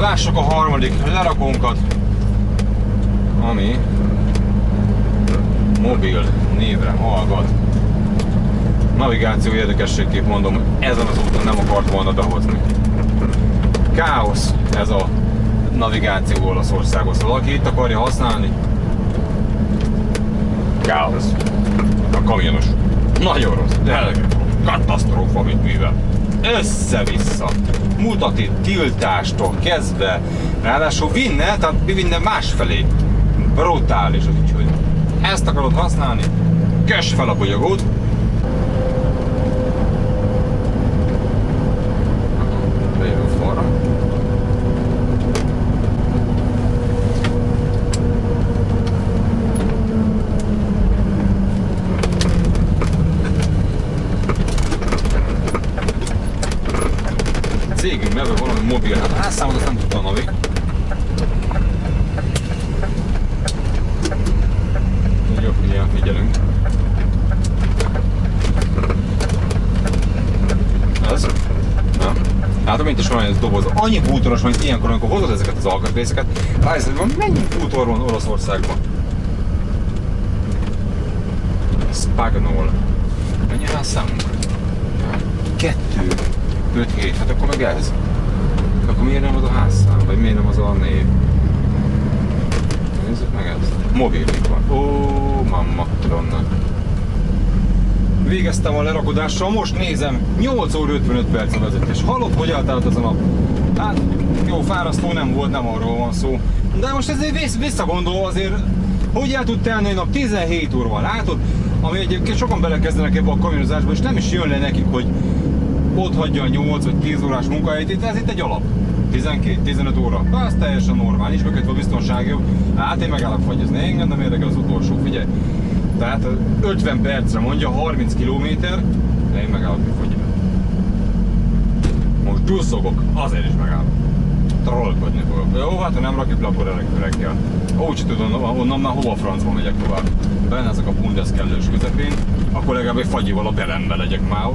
S1: Lássuk a harmadik lerakónkat, ami mobil névre hallgat. Navigáció érdekességképp mondom, ezen az úton nem akart volna behozni. Káosz ez a navigáció Olaszországhoz. Valaki itt akarja használni? Káosz. A kamionos. Nagyon rossz, de katasztrófa, mit művel. össze-vissza. Mutati tiltástól kezdve, ráadásul vinne, tehát vinne másfelé. Brutális, úgyhogy ezt akarod használni? Köss fel a bogyogót. Bejövő falra. Cégünk neve valami mobil, hát a házszámot azt nem tudtam a navig. Jó, figyelünk. Ez? Na. Hát amint is van ez doboz. Annyi bútoros van, hogy ilyenkor, amikor hozod ezeket az alkatrészeket, rájössz, hogy mennyi bútor van Olaszországban? Spagnol. Mennyi házszámunk? 2, 5, 7, hát akkor meg ez. Akkor miért nem az a házszám, vagy miért nem az a név? Nézzük meg ez. Mobil itt van. Ó, mamma, Donna. Végeztem a lerakodással, most nézem, 8 óra 55 perc a vezetés. Hallott, hogy eltelt ez a nap? Hát, jó, fárasztó nem volt, nem arról van szó. De most ezért visszagondolva azért, hogy el tud telni egy nap, 17 óra van, látod? Ami egyébként sokan belekezdenek ebbe a kamionozásba, és nem is jön le nekik, hogy ott hagyja a 8 vagy 10 órás munkahelyét, ez itt egy alap. 12-15 óra. Ez teljesen normális, bekötve a biztonságjobb. Hát én megállok fagyozni, engem nem érdekel az utolsó, figyelj. Tehát 50 percre mondja, 30 km, de én megállok, hogy fogyja. Most duszogok, azért is megállok. Trollkodni fogok. Jó, hát ha nem rakjuk le, akkor reggel. Úgy tudom, onnan már hova francba megyek tovább. Benne ezek a bundes kellős közepén, akkor legalább egy fagyival a berembe legyek már.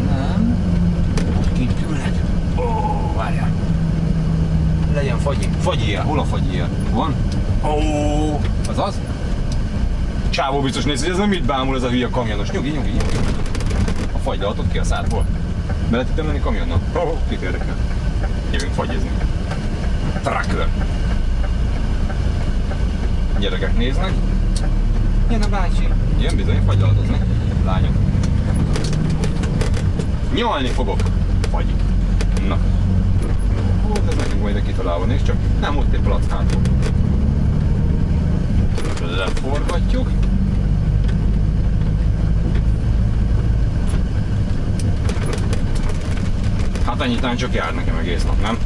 S1: Nem. Kint ülnek. Ó, várjál. Legyen fagyi. Fagyi, hol a fagyi? Van? Ó, az az? Csávó biztos néz, hogy ez nem mit bámul ez a hülye kamionos. Nyugi. A fagyra adott ki a szádból. Be lehet itt menni kamionnal? Kit érdekel? Jövünk fagyizni. Trucker. Gyerekek néznek. Jön a bácsi. Jön bizony fagylaltozni. Lányok. Nyalni fogok. Fagy. Na. Hú, ez nekünk majd kitalálva, nézd csak. Nem, ott egy plac hátul. Leforgatjuk. Hát annyit csak jár nekem egész nap, nem?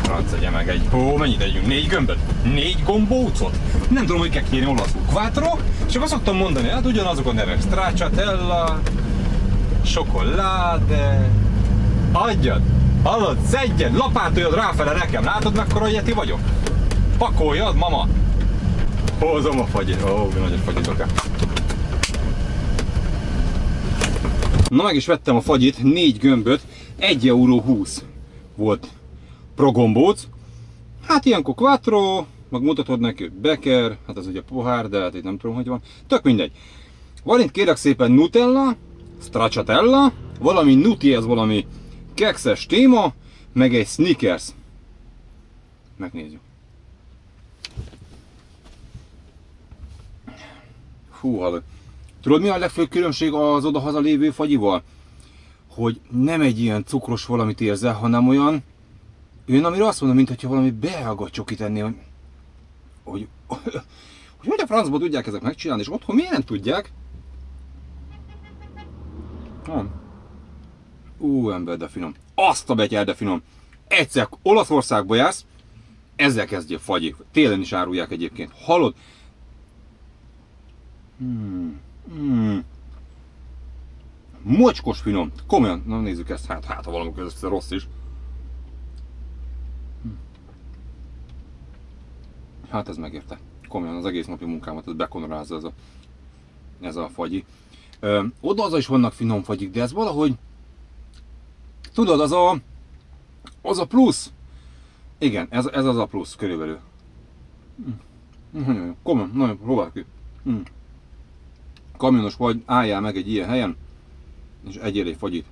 S1: Franc egye meg egy... Ó, mennyit együnk? 4 gömböt? 4 gombócot? Nem tudom, hogy kell kérni olaszul. Quattro? Csak azt szoktam mondani, hát ugyanazok a nevek. Stracciatella, Chocolate... Adjad! Hallod, szedjed, lapátoljad ráfele nekem, látod mekkora yeti vagyok? Pakoljad, mama! Hozom a fagyit, nagyobb fagyit akár. Na meg is vettem a fagyit, 4 gömböt, 1,20 € volt pro gombóc. Hát ilyenkor quattro, meg mutatod neki, hogy beker, hát ez ugye pohár, de hát itt nem tudom, hogy van. Tök mindegy. Van itt kérlek szépen Nutella, Stracciatella, valami Nuti, ez valami kekszes téma, meg egy Snickers. Megnézzük. Hú, hallod. Tudod, mi a legfőbb különbség az odahaza lévő fagyival? Hogy nem egy ilyen cukros valamit érzel, hanem olyan, amire azt mondom, mintha valami belga csokit ennél, hogy a francban tudják ezek megcsinálni, és otthon miért nem tudják? Ember, de finom. Azt a betyár, de finom. Egyszer Olaszországba jársz, ezzel kezdjél fagyi. Télen is árulják egyébként. Hallod? Mocskos finom. Komolyan. Na nézzük ezt. Hát ha valami között rossz is. Hát ez megérte. Komolyan az egész napi munkámat, ez bekonorázza ez a fagyi. Oda is vannak finom fagyik, de ez valahogy, tudod, az a plusz. Igen, ez az a plusz körülbelül. Nagyon jó. Komolyan, nagyon próbálj ki. Kamionos vagy, álljál meg egy ilyen helyen, és egyél egy fagyit.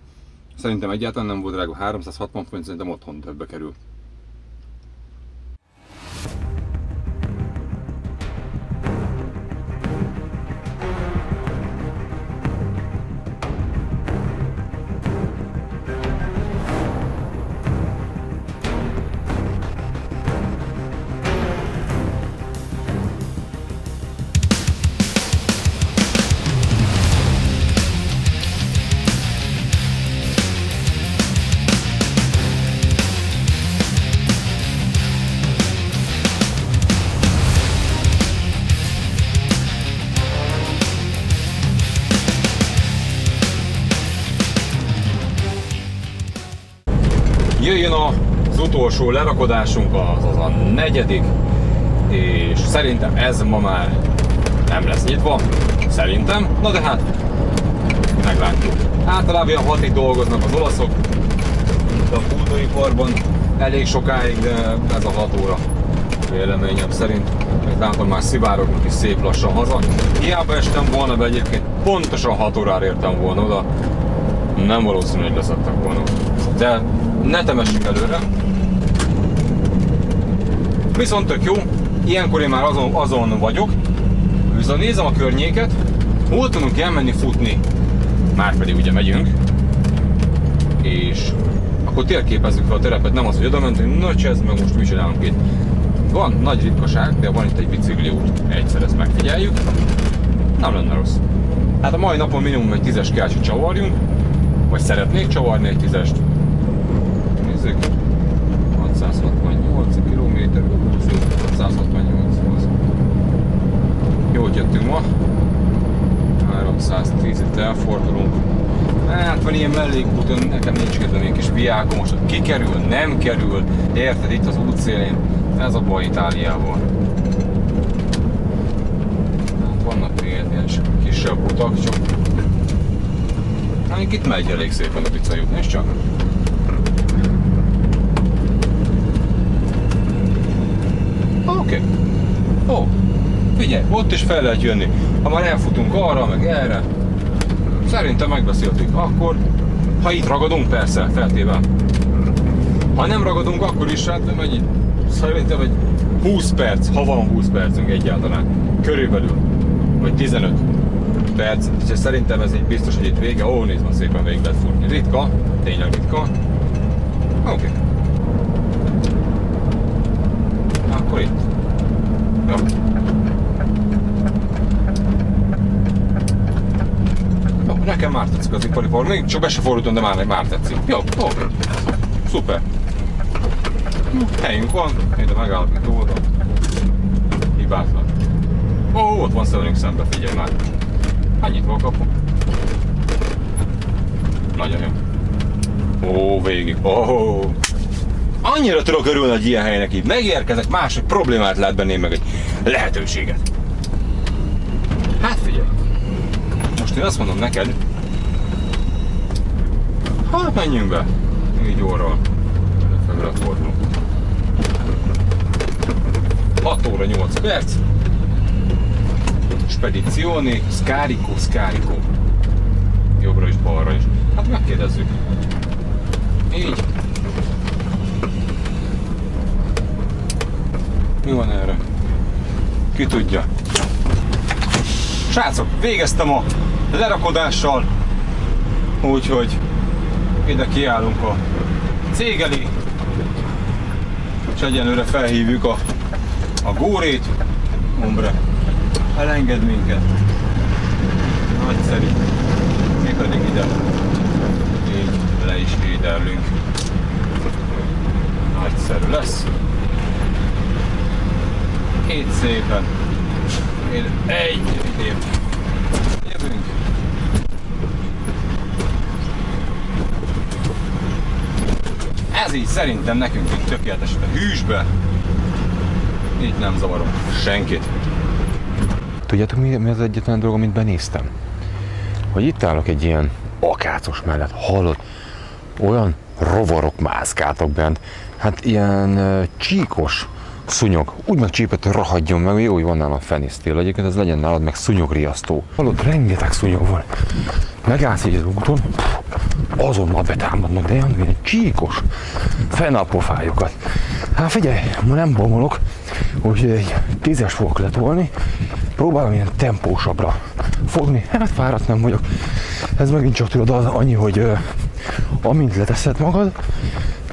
S1: Szerintem egyáltalán nem volt drága, 360 forint, szerintem otthon többbe kerül. Jöjjön az utolsó lerakodásunk, azaz a negyedik, és szerintem ez ma már nem lesz nyitva, szerintem, na de hát meglátjuk. Általában olyan 6-ig dolgoznak az olaszok, itt a fútóiparban elég sokáig, de ez a 6 óra véleményem szerint. Látom, már szivárognak is szép lassan haza. Hiába estem volna be, egyébként pontosan 6 órára értem volna oda. Nem valószínű, hogy leszadtak volna. De ne temessük előre. Viszont tök jó, ilyenkor én már azon vagyok, viszont nézem a környéket, hol tudunk elmenni futni, márpedig ugye megyünk, és akkor térképezzük fel a terepet, nem az, hogy oda mentünk, na csezd meg, most mi csinálunk itt. Van nagy ritkaság, de van itt egy bicikliút, egyszer ezt megfigyeljük, nem lenne rossz. Hát a mai napon minimum egy 10-es kell, hogy csavarjunk, vagy szeretnék csavarni egy 10-est. Nézzük, 668 km, 668. Jót jöttünk ma, 310, itt elfordulunk. Hát van ilyen mellékúton, nekem nincs kedvem ilyen kis viákom, most kikerül, nem kerül, érted, itt az útszélén, ez a baj Itáliával. Hát vannak még ilyen kisebb utak, csak hát itt megy elég szépen a bicajút, nézd csak. Oké. Ó, figyelj, ott is fel lehet jönni. Ha már elfutunk arra, meg erre, szerintem megbeszéltük. Akkor, ha itt ragadunk, persze, feltéve. Ha nem ragadunk, akkor is, hát mennyi? Szerintem egy 20 perc, ha van 20 percünk egyáltalán. Körülbelül. Vagy 15 perc. És szerintem ez így biztos, hogy itt vége. Ó, nézd, van szépen végig lehet futni. Ritka, tényleg ritka. Oké. Akkor itt. Jó. Jó, nekem már tetszik az ipari forma. Még csak be se fordultam, de már tetszik. Jó, oké. Szuper. Helyünk van, ide megállapító oda. Hibátlan. Ó, ott van Szörünk szembe, figyelj már. Hát nyitva a kapu. Nagyon jó. Ó, végig. Ó. Annyira tudok örülni egy ilyen helynek így. Megérkezek, másik problémát lát benném meg egy lehetőséget. Hát figyelj. Most én azt mondom neked. Hát menjünk be. Így orral. Felül fordulunk. 6 óra 8 perc. Spedizioni, Scarico. Jobbra is, balra is. Hát megkérdezzük. Így. Mi van erre? Ki tudja? Srácok, végeztem a lerakodással. Úgyhogy ide kiállunk a cég elé. És egyenlőre felhívjuk a górét. Ombre. Elenged minket. Nagyszerű. Mi pedig ide. Így le is védelünk. Nagyszerű lesz. Itt szépen. Egy idén. Jövünk. Ez így szerintem nekünk így tökéletes a hűsbe. Itt nem zavarom senkit. Tudjátok mi az egyetlen dolog, amit benéztem? Hogy itt állok egy ilyen akácos mellett, hallod? Olyan rovarok mászkáltak bent. Hát ilyen csíkos szúnyog. Úgy megcsípett, hogy rahadjon meg, jó, hogy van nálam fenisztél. Egyébként ez legyen nálad meg szúnyogriasztó. Hallod, rengeteg szúnyog van. Megállsz így az úton, azonnal betámadnak, de ilyen csíkos fennápofájukat. Hát figyelj, ma nem bomolok, úgyhogy egy 10-es fogok letolni. Próbálom ilyen tempósabbra fogni. Hát fáradt nem vagyok. Ez megint csak tudod az annyi, hogy amint leteszed magad,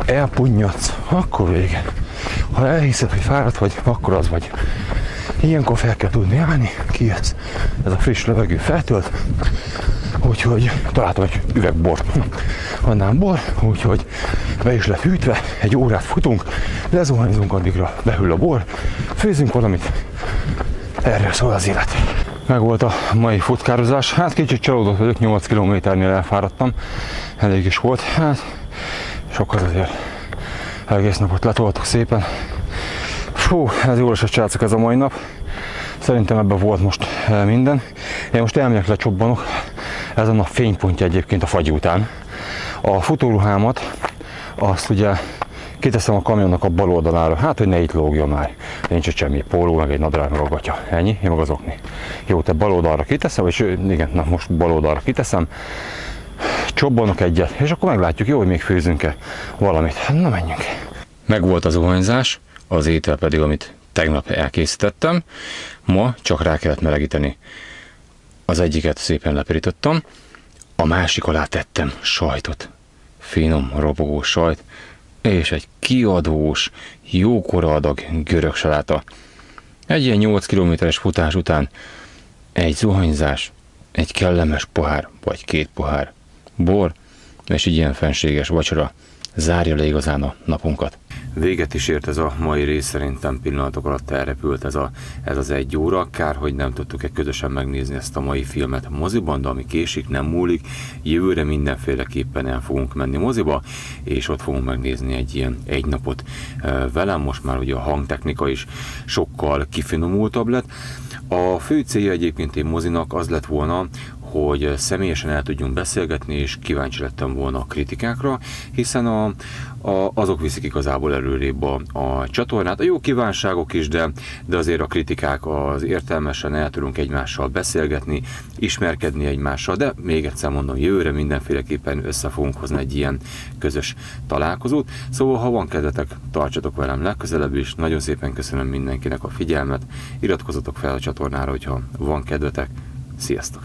S1: elpunnyadsz, akkor vége. Ha elhiszed, hogy fáradt vagy, akkor az vagy. Ilyenkor fel kell tudni állni, kijössz, ez a friss levegő feltölt, úgyhogy találtam egy üveg bort. Annál bor, úgyhogy be is lett hűtve, egy órát futunk, lezuhanyzunk, addigra behűl a bor, főzünk valamit, erről szól az élet. Meg volt a mai futkározás, hát kicsit csalódott vagyok, 8 kilométernél elfáradtam, elég is volt, hát sok az azért Egész napot letoltuk szépen. Fú, ez jól esett, srácok, ez a mai nap. Szerintem ebben volt most minden. Én most elmegyek, lecsobbanok. Ez a nap fénypontja egyébként a fagy után. A futóruhámat azt ugye kiteszem a kamionnak a bal oldalára, hát hogy ne itt lógjon már. Nincs ott semmi, póló, meg egy nadrág, meg a gatya. Ennyi, én meg az okni. Jó, te bal oldalra kiteszem, és igen, na most bal oldalra kiteszem. Csobbanok egyet, és akkor meglátjuk, jó, hogy még főzünk-e valamit. Na menjünk. Megvolt a zuhanyzás, az étel pedig, amit tegnap elkészítettem. Ma csak rá kellett melegíteni. Az egyiket szépen lepirítottam, a másik alá tettem sajtot. Finom, robogós sajt, és egy kiadós, jókora adag görög saláta. Egy ilyen 8 kilométeres futás után egy zuhanyzás, egy kellemes pohár, vagy 2 pohár bor, és egy ilyen fenséges vacsora zárja le igazán a napunkat. Véget is ért ez a mai rész, szerintem pillanatok alatt elrepült ez az 1 óra. Kár, hogy nem tudtuk közösen megnézni ezt a mai filmet moziban, de ami késik, nem múlik. Jövőre mindenféleképpen el fogunk menni moziba, és ott fogunk megnézni egy ilyen 1 napot velem. Most már ugye a hangtechnika is sokkal kifinomultabb lett. A fő célja egyébként egy mozinak az lett volna, hogy személyesen el tudjunk beszélgetni, és kíváncsi lettem volna a kritikákra, hiszen azok viszik igazából előrébb a csatornát. A jó kívánságok is, de azért a kritikák az értelmesen, el tudunk egymással beszélgetni, ismerkedni egymással, de még egyszer mondom, jövőre mindenféleképpen össze fogunk hozni egy ilyen közös találkozót. Szóval, ha van kedvetek, tartsatok velem legközelebb is. Nagyon szépen köszönöm mindenkinek a figyelmet, iratkozzatok fel a csatornára, hogyha van kedvetek. Sziasztok!